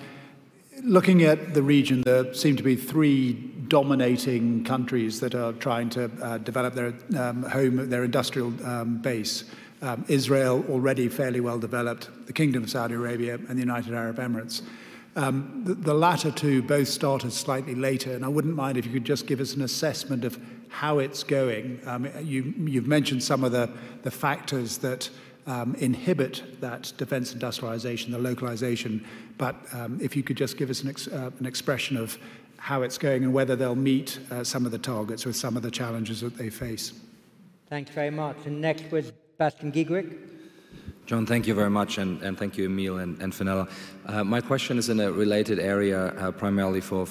Looking at the region, there seem to be 3 dominating countries that are trying to develop their their industrial base. Israel, already fairly well developed, the Kingdom of Saudi Arabia, and the United Arab Emirates. The latter 2 both started slightly later, and I wouldn't mind if you could just give us an assessment of how it's going. You've mentioned some of the factors that inhibit that defense industrialization, the localization, but if you could just give us an expression of how it's going and whether they'll meet some of the targets with some of the challenges that they face. Thanks very much. And next was Bastian Giegrick. John, thank you very much, and thank you, Emil and Fenella. My question is in a related area, primarily for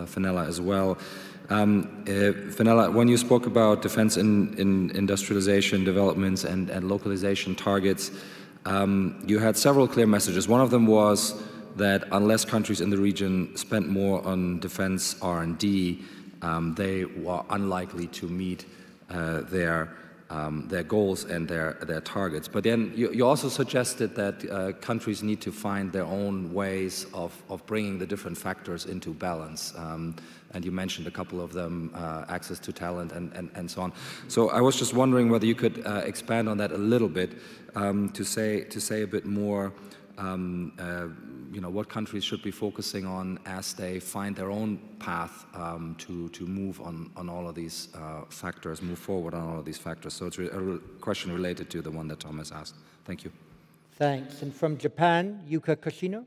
Fenella as well. Fenella, when you spoke about defense in industrialization developments and localization targets, you had several clear messages. One of them was that unless countries in the region spent more on defense R&D, they were unlikely to meet their goals and their targets. But then you also suggested that countries need to find their own ways of bringing the different factors into balance. And you mentioned a couple of them, access to talent and so on. So I was just wondering whether you could expand on that a little bit to say a bit more what countries should be focusing on as they find their own path to move on all of these factors, move forward on all of these factors. So it's a question related to the one that Thomas asked. Thank you. Thanks. And from Japan, Yuka Koshino.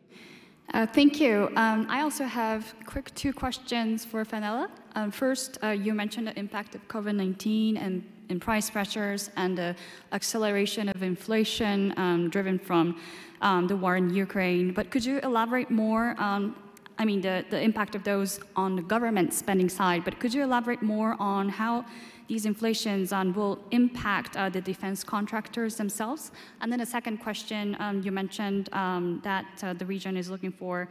Thank you. I also have quick 2 questions for Fenella. First, you mentioned the impact of COVID-19 and price pressures and the acceleration of inflation driven from the war in Ukraine. But could you elaborate more on, the impact of those on the government spending side, but could you elaborate more on how these inflations will impact the defense contractors themselves? And then a second question, you mentioned that the region is looking for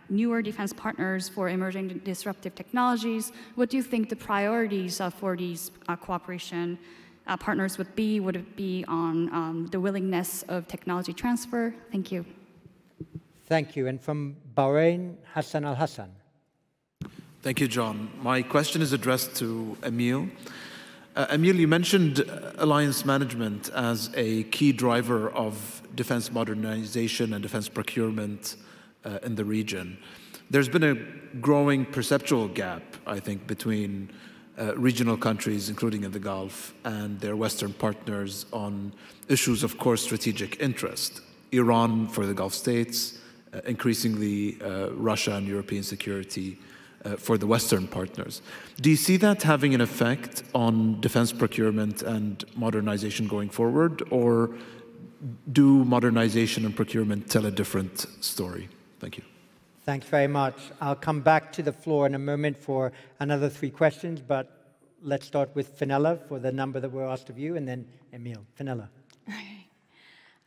newer defense partners for emerging disruptive technologies. What do you think the priorities for these cooperation partners would be? Would it be on the willingness of technology transfer? Thank you. Thank you. And from Bahrain, Hassan Al-Hassan. Thank you, John. My question is addressed to Emil. Emil, you mentioned alliance management as a key driver of defense modernization and defense procurement in the region. There's been a growing perceptual gap, I think, between regional countries, including in the Gulf, and their Western partners on issues of core strategic interest. Iran for the Gulf states, increasingly Russia and European security for the Western partners. Do you see that having an effect on defense procurement and modernization going forward, or do modernization and procurement tell a different story? Thank you. Thanks very much. I'll come back to the floor in a moment for another 3 questions, but let's start with Fenella for the number that were asked of you, and then Emil. Fenella. Okay.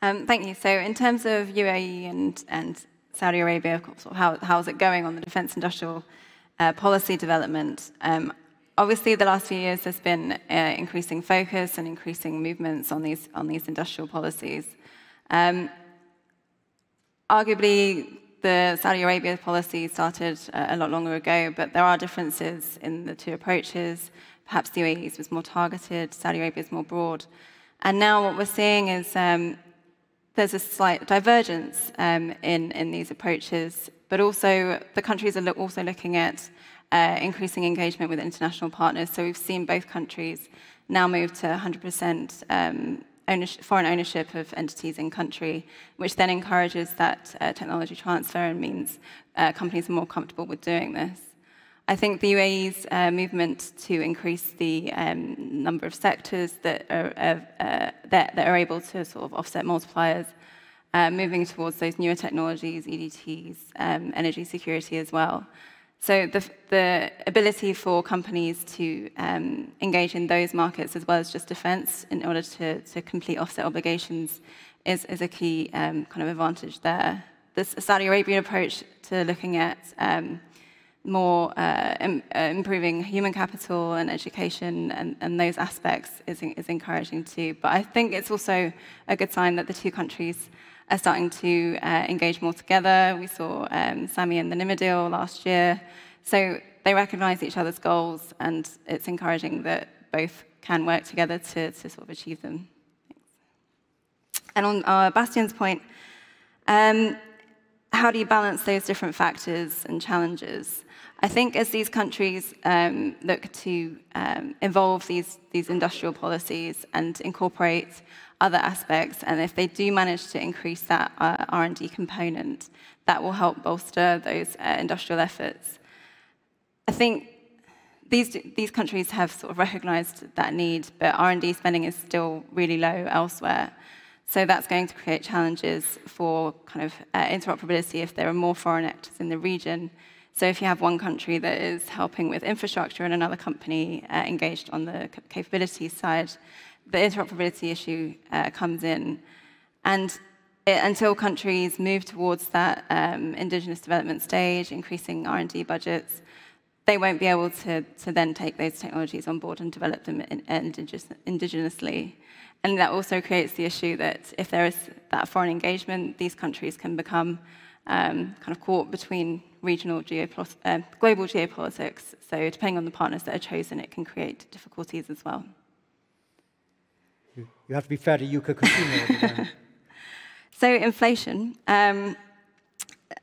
Thank you. So in terms of UAE and Saudi Arabia, how's it going on the defense industrial policy development? Obviously, the last few years there's been increasing focus and increasing movements on these industrial policies. Arguably, the Saudi Arabia policy started a lot longer ago, but there are differences in the 2 approaches. Perhaps the UAE's was more targeted, Saudi Arabia's more broad. And now what we're seeing is there's a slight divergence in these approaches, but also the countries are also looking at increasing engagement with international partners. So we've seen both countries now move to 100% foreign ownership of entities in country, which then encourages that technology transfer and means companies are more comfortable with doing this. I think the UAE's movement to increase the number of sectors that are able to sort of offset multipliers, moving towards those newer technologies, EDTs, energy security as well. So the ability for companies to engage in those markets as well as just defense in order to complete offset obligations is a key kind of advantage there. This Saudi Arabian approach to looking at more improving human capital and education and those aspects is encouraging too. But I think it's also a good sign that the 2 countries are starting to engage more together. We saw SAMI and the Nima deal last year. So they recognize each other's goals, and it's encouraging that both can work together to sort of achieve them. Thanks. And on Bastian's point, how do you balance those different factors and challenges? I think as these countries look to evolve these industrial policies and incorporate other aspects, and if they do manage to increase that R&D component, that will help bolster those industrial efforts. I think these countries have sort of recognized that need, but R&D spending is still really low elsewhere. So that's going to create challenges for kind of interoperability if there are more foreign actors in the region. So if you have one country that is helping with infrastructure and another company engaged on the capabilities side, the interoperability issue comes in. And until countries move towards that indigenous development stage, increasing R&D budgets, they won't be able to then take those technologies on board and develop them indigenously. And that also creates the issue that if there is that foreign engagement, these countries can become kind of caught between regional global geopolitics. So depending on the partners that are chosen, it can create difficulties as well. You have to be fair to Yuka Koshino over there. So inflation.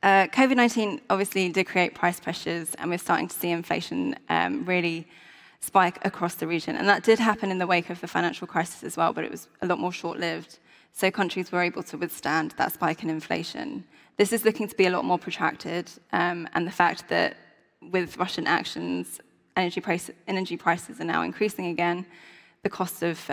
COVID-19 obviously did create price pressures, and we're starting to see inflation really spike across the region. And that did happen in the wake of the financial crisis as well, but it was a lot more short-lived. So countries were able to withstand that spike in inflation. This is looking to be a lot more protracted, and the fact that with Russian actions, energy prices are now increasing again, the cost of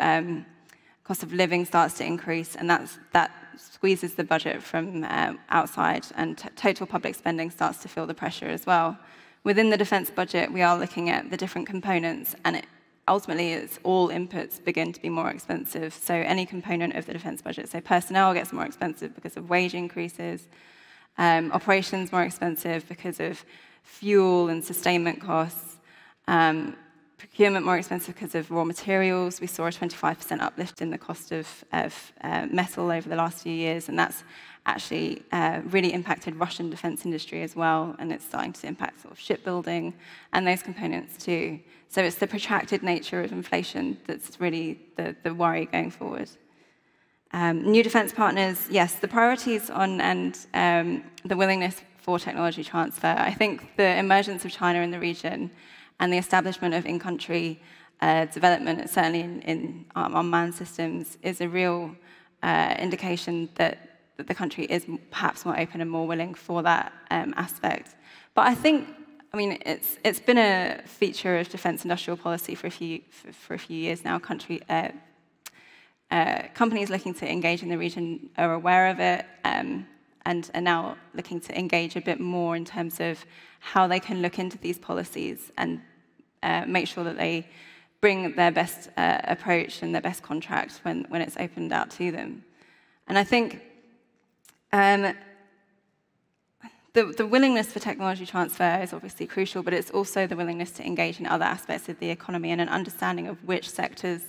living starts to increase, and that squeezes the budget from outside, and total public spending starts to feel the pressure as well. Within the defence budget, we are looking at the different components, and ultimately, it's all inputs begin to be more expensive. So any component of the defence budget, so personnel gets more expensive because of wage increases, operations more expensive because of fuel and sustainment costs, procurement more expensive because of raw materials. We saw a 25% uplift in the cost of metal over the last few years, and that's actually really impacted Russian defense industry as well, and it's starting to impact sort of shipbuilding and those components too. So it's the protracted nature of inflation that's really the worry going forward. New defense partners, yes, the priorities on and the willingness for technology transfer. I think the emergence of China in the region and the establishment of in-country development, certainly in unmanned systems, is a real indication that the country is perhaps more open and more willing for that aspect. But I think, I mean, it's been a feature of defence industrial policy for a few years now. Companies looking to engage in the region are aware of it, and are now looking to engage a bit more in terms of how they can look into these policies and make sure that they bring their best approach and their best contract when it's opened out to them. And I think the willingness for technology transfer is obviously crucial, but it's also the willingness to engage in other aspects of the economy and an understanding of which sectors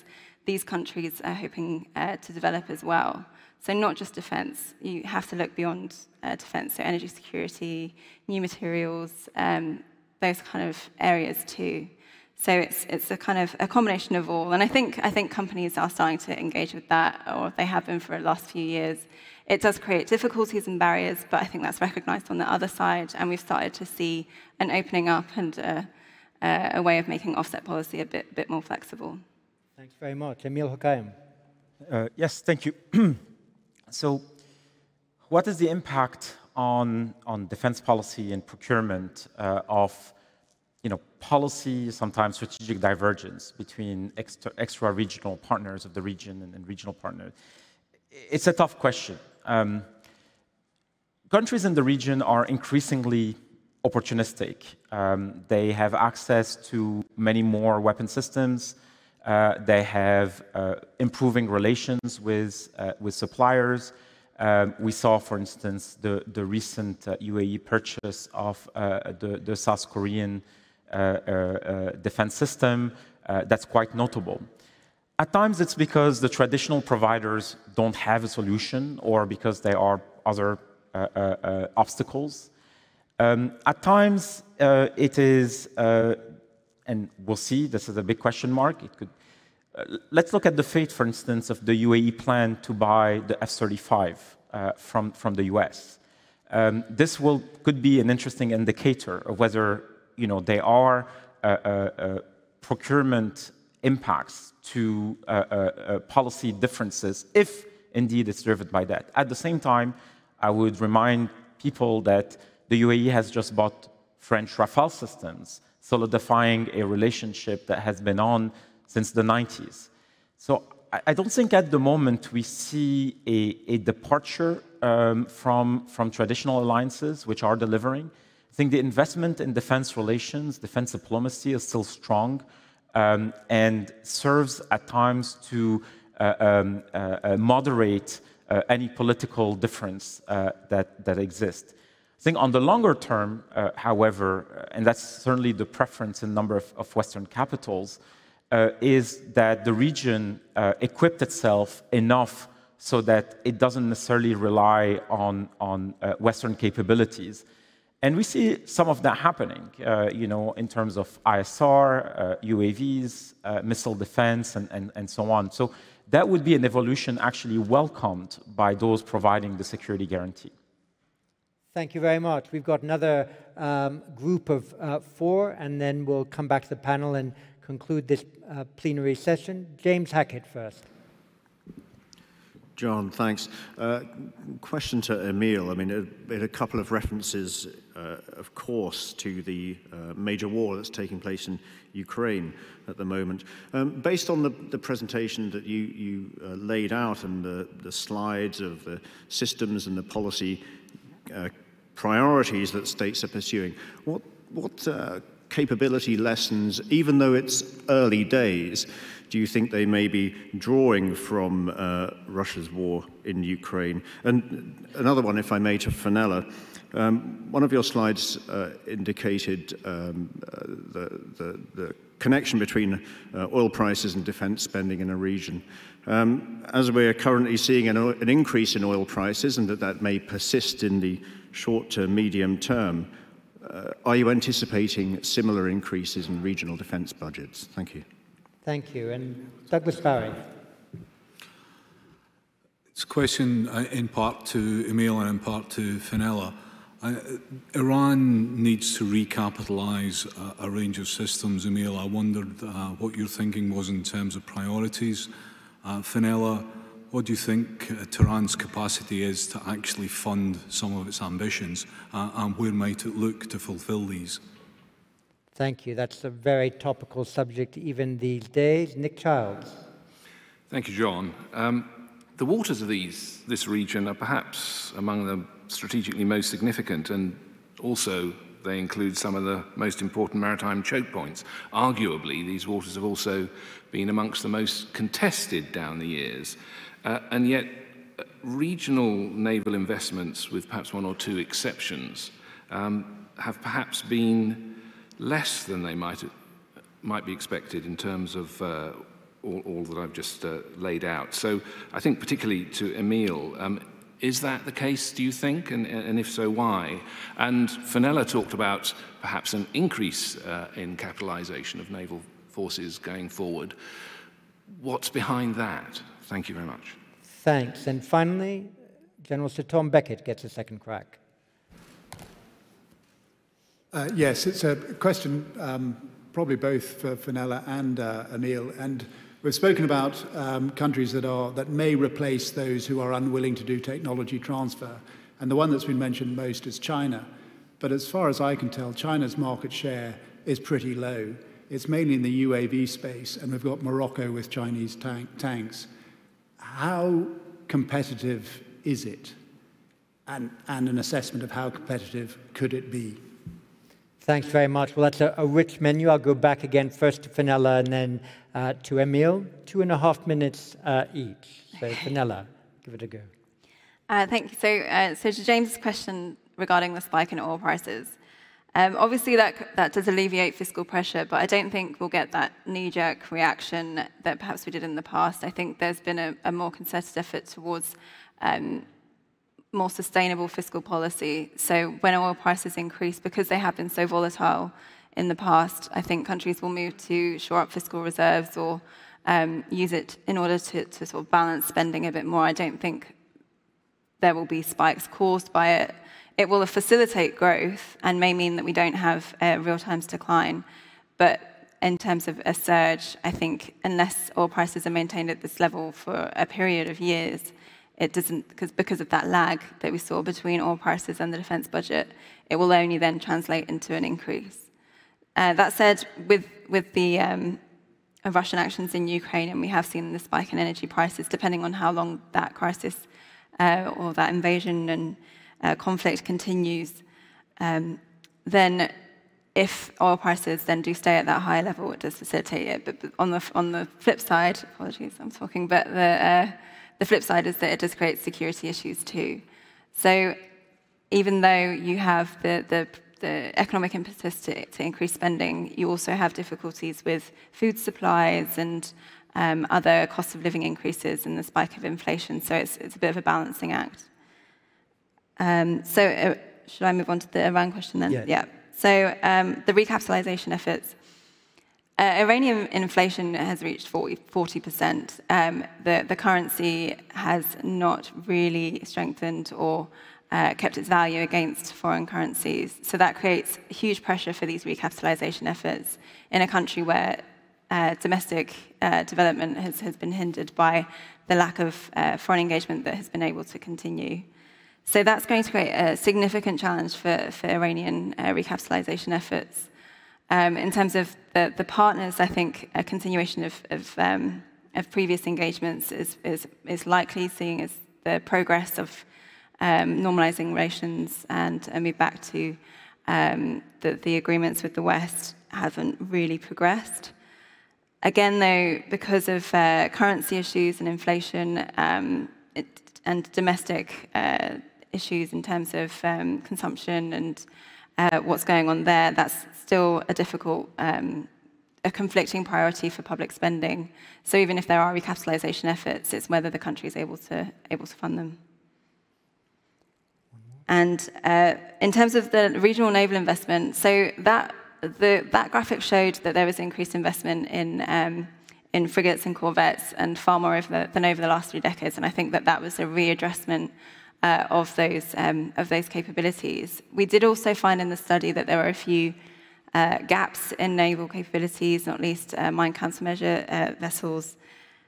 these countries are hoping to develop as well. So not just defence, you have to look beyond defence, so energy security, new materials, those kind of areas too. So it's a kind of a combination of all, and I think companies are starting to engage with that, or they have been for the last few years. It does create difficulties and barriers, but I think that's recognised on the other side, and we've started to see an opening up and a way of making offset policy a bit more flexible. Thanks very much. Emil Hokaim. Yes, thank you. So what is the impact on defense policy and procurement of policy, sometimes strategic divergence between extra-regional partners of the region and regional partners? It's a tough question. Countries in the region are increasingly opportunistic. They have access to many more weapon systems. They have improving relations with suppliers. We saw, for instance, the recent UAE purchase of the South Korean defense system. That's quite notable. At times, it's because the traditional providers don't have a solution or because there are other obstacles. At times, it is, and we'll see, this is a big question mark. It could. Let's look at the fate, for instance, of the UAE plan to buy the F-35 from the US. This could be an interesting indicator of whether there are procurement impacts to policy differences, if indeed it's driven by that. At the same time, I would remind people that the UAE has just bought French Rafale systems, solidifying a relationship that has been on since the 90s. So I don't think at the moment we see a departure from traditional alliances which are delivering. I think the investment in defense relations, defense diplomacy is still strong and serves at times to moderate any political difference that exists. I think on the longer term, however, and that's certainly the preference in a number of Western capitals, is that the region equipped itself enough so that it doesn't necessarily rely on Western capabilities. And we see some of that happening, in terms of ISR, UAVs, missile defense, and so on. So that would be an evolution actually welcomed by those providing the security guarantee. Thank you very much. We've got another group of 4, and then we'll come back to the panel and conclude this plenary session. James Hackett first. John, thanks. Question to Emil. I mean, a couple of references, of course, to the major war that's taking place in Ukraine at the moment. Based on the presentation that you laid out and the slides of the systems and the policy priorities that states are pursuing, what capability lessons, even though it's early days, do you think they may be drawing from Russia's war in Ukraine? And another one, if I may, to Fenella. One of your slides indicated the connection between oil prices and defense spending in a region. As we're currently seeing an increase in oil prices and that may persist in the short to medium term, are you anticipating similar increases in regional defense budgets? Thank you. Thank you. And Douglas Barry. It's a question in part to Emil and in part to Fenella. Iran needs to recapitalize a range of systems. Emil, I wondered what your thinking was in terms of priorities. Fenella, what do you think Tehran's capacity is to actually fund some of its ambitions, and where might it look to fulfill these? Thank you. That's a very topical subject even these days. Nick Childs. Thank you, John. The waters of this region are perhaps among the strategically most significant, and also they include some of the most important maritime choke points. Arguably, these waters have also been amongst the most contested down the years. And yet, regional naval investments, with perhaps 1 or 2 exceptions, have perhaps been less than they might be expected in terms of all that I've just laid out. So I think particularly to Emil, is that the case, do you think? And if so, why? And Fenella talked about perhaps an increase in capitalization of naval forces going forward. What's behind that? Thank you very much. Thanks. And finally, General Sir Tom Beckett gets a second crack. Yes, it's a question probably both for Fenella and Emil. And we've spoken about countries that may replace those who are unwilling to do technology transfer. And the one that's been mentioned most is China. But as far as I can tell, China's market share is pretty low. It's mainly in the UAV space, and we've got Morocco with Chinese tanks. How competitive is it? And an assessment of how competitive could it be? Thanks very much. Well, that's a rich menu. I'll go back again first to Fenella and then to Emil. 2.5 minutes each. So Fenella, give it a go. Thank you. So to James' question regarding the spike in oil prices, obviously that does alleviate fiscal pressure, but I don't think we'll get that knee-jerk reaction that perhaps we did in the past. I think there's been a more concerted effort towards more sustainable fiscal policy. So when oil prices increase, because they have been so volatile in the past, I think countries will move to shore up fiscal reserves or use it in order to sort of balance spending a bit more. I don't think there will be spikes caused by it. It will facilitate growth and may mean that we don't have a real times decline. But in terms of a surge, I think unless oil prices are maintained at this level for a period of years, it doesn't, because of that lag that we saw between oil prices and the defense budget, it will only then translate into an increase. That said, with the Russian actions in Ukraine, and we have seen the spike in energy prices, depending on how long that crisis or that invasion and conflict continues, then if oil prices then do stay at that high level, it does facilitate it. But on the flip side, apologies, I'm talking, but the flip side is that it does create security issues too. So even though you have the economic impetus to increase spending, you also have difficulties with food supplies and other cost of living increases and the spike of inflation. So it's a bit of a balancing act. Should I move on to the Iran question then? Yes. Yeah. So the recapitalization efforts. Iranian inflation has reached 40%. The currency has not really strengthened or kept its value against foreign currencies. So that creates huge pressure for these recapitalization efforts in a country where domestic development has been hindered by the lack of foreign engagement that has been able to continue. So that's going to create a significant challenge for Iranian recapitalization efforts. In terms of the partners, I think a continuation of previous engagements is likely, seeing as the progress of normalizing relations and a move back to the agreements with the West haven't really progressed. Again, though, because of currency issues and inflation and domestic issues in terms of consumption and what's going on there, that's still a difficult, a conflicting priority for public spending. So even if there are recapitalization efforts, it's whether the country is able to fund them. And in terms of the regional naval investment, so that graphic showed that there was increased investment in frigates and corvettes, and far more than over the last 3 decades. And I think that was a readdressment of those capabilities. We did also find in the study that there were a few gaps in naval capabilities, not least mine countermeasure vessels.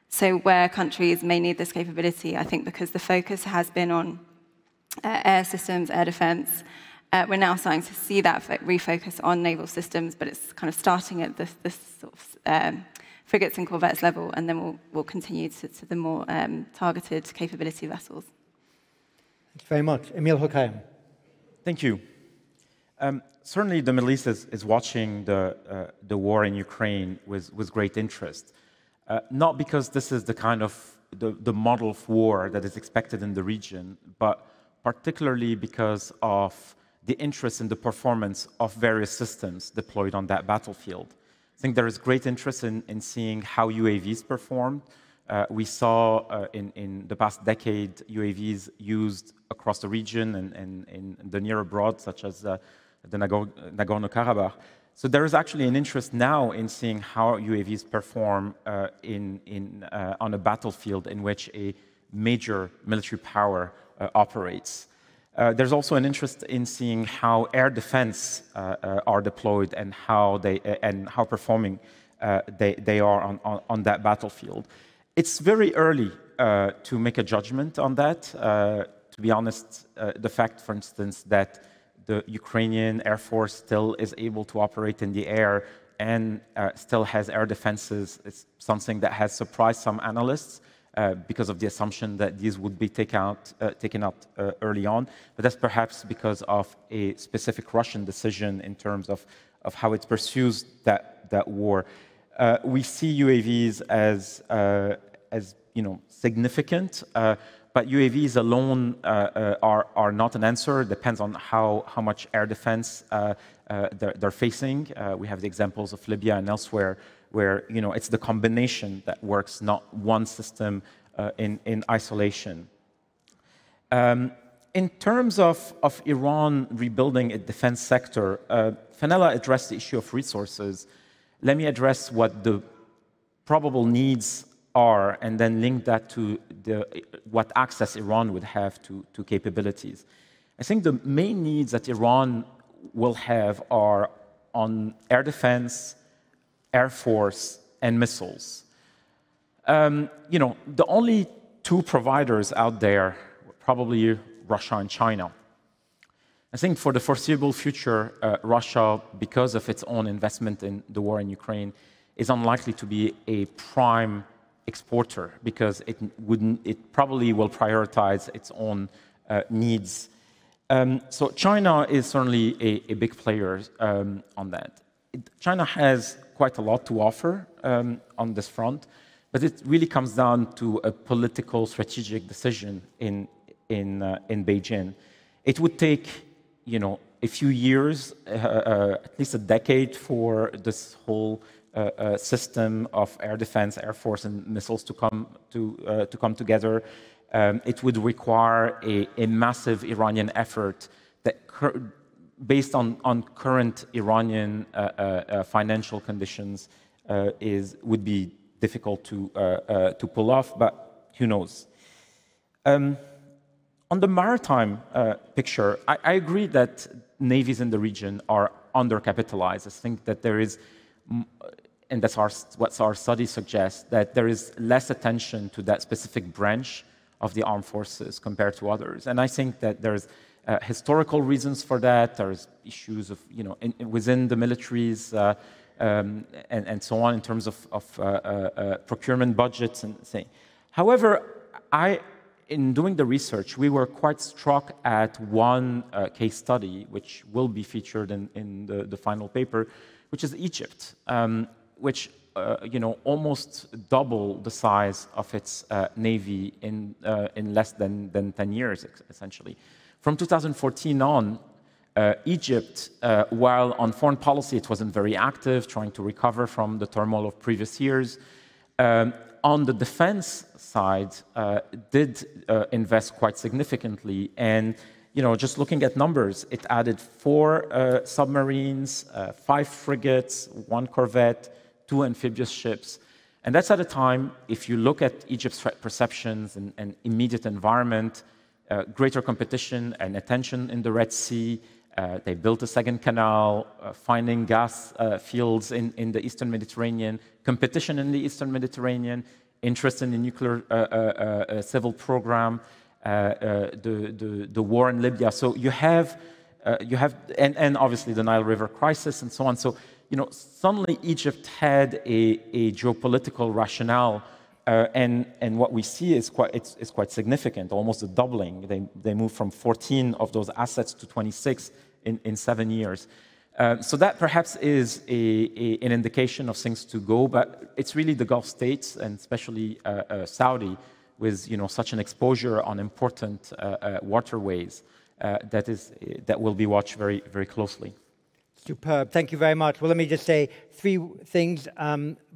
So where countries may need this capability, I think because the focus has been on air systems, air defense, we're now starting to see that refocus on naval systems, but it's kind of starting at this sort of frigates and corvettes level, and then we'll continue to the more targeted capability vessels. Thank you very much. Emil Hokayan. Thank you. Certainly, the Middle East is watching the war in Ukraine with great interest. Not because this is the kind of the model of war that is expected in the region, but particularly because of the interest in the performance of various systems deployed on that battlefield. I think there is great interest in seeing how UAVs performed. We saw in the past decade UAVs used across the region and in the near abroad, such as the Nagorno-Karabakh. So there is actually an interest now in seeing how UAVs perform on a battlefield in which a major military power operates. There's also an interest in seeing how air defense are deployed and how performing they are on that battlefield. It's very early to make a judgment on that. To be honest, the fact, for instance, that the Ukrainian Air Force still is able to operate in the air and still has air defenses is something that has surprised some analysts because of the assumption that these would be taken out early on. But that's perhaps because of a specific Russian decision in terms of how it pursues that war. We see UAVs as significant, but UAVs alone are not an answer. It depends on how much air defense they're facing. We have the examples of Libya and elsewhere where it's the combination that works, not one system in isolation. In terms of Iran rebuilding its defense sector, Fenella addressed the issue of resources. Let me address what the probable needs are and then link that to what access Iran would have to capabilities. I think the main needs that Iran will have are on air defense, Air Force, and missiles. The only 2 providers out there are probably Russia and China. I think for the foreseeable future, Russia, because of its own investment in the war in Ukraine, is unlikely to be a prime exporter because it probably will prioritize its own needs. So China is certainly a big player on that. China has quite a lot to offer on this front, but it really comes down to a political strategic decision in Beijing. It would take a few years, at least a decade, for this whole system of air defense, Air Force, and missiles to come together. It would require a massive Iranian effort that, based on current Iranian financial conditions, would be difficult to pull off. But who knows? On On the maritime picture, I agree that navies in the region are undercapitalized. I think that there is, and that's what our study suggests, that there is less attention to that specific branch of the armed forces compared to others. And I think that there's historical reasons for that. There's issues of, within the militaries and so on in terms of procurement budgets and things. However, in doing the research, we were quite struck at one case study, which will be featured in the final paper, which is Egypt, which almost double the size of its navy in less than 10 years, essentially. From 2014 on, Egypt, while on foreign policy it wasn't very active, trying to recover from the turmoil of previous years, on the defense side, did invest quite significantly. And just looking at numbers, it added 4 submarines, 5 frigates, 1 corvette, 2 amphibious ships. And that's at a time, if you look at Egypt's threat perceptions and immediate environment, greater competition and attention in the Red Sea. They built a second canal, finding gas fields in the Eastern Mediterranean, competition in the Eastern Mediterranean, interest in the nuclear civil program, the war in Libya. So you have, and obviously the Nile River crisis and so on. So suddenly Egypt had a geopolitical rationale. And what we see is quite significant, almost a doubling. They moved from 14 of those assets to 26 in 7 years. So that perhaps is an indication of things to go, but it's really the Gulf states, and especially Saudi, with such an exposure on important waterways that will be watched very, very closely. Superb. Thank you very much. Well, let me just say 3 things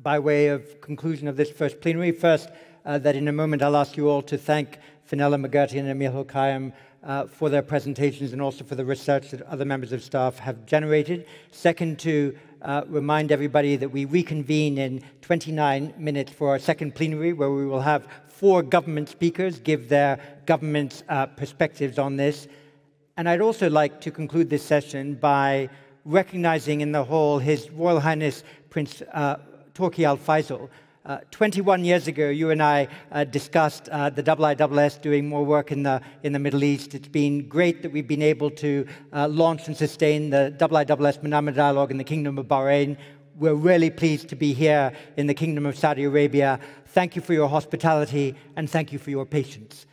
by way of conclusion of this first plenary. First, that in a moment I'll ask you all to thank Fenella McGurty and Emil Hokaim for their presentations and also for the research that other members of staff have generated. Second, to remind everybody that we reconvene in 29 minutes for our second plenary, where we will have 4 government speakers give their government's perspectives on this. And I'd also like to conclude this session by recognizing in the hall His Royal Highness Prince Turki Al Faisal. 21 years ago, you and I discussed the IISS doing more work in the Middle East. It's been great that we've been able to launch and sustain the IISS Manama Dialogue in the Kingdom of Bahrain. We're really pleased to be here in the Kingdom of Saudi Arabia. Thank you for your hospitality and thank you for your patience.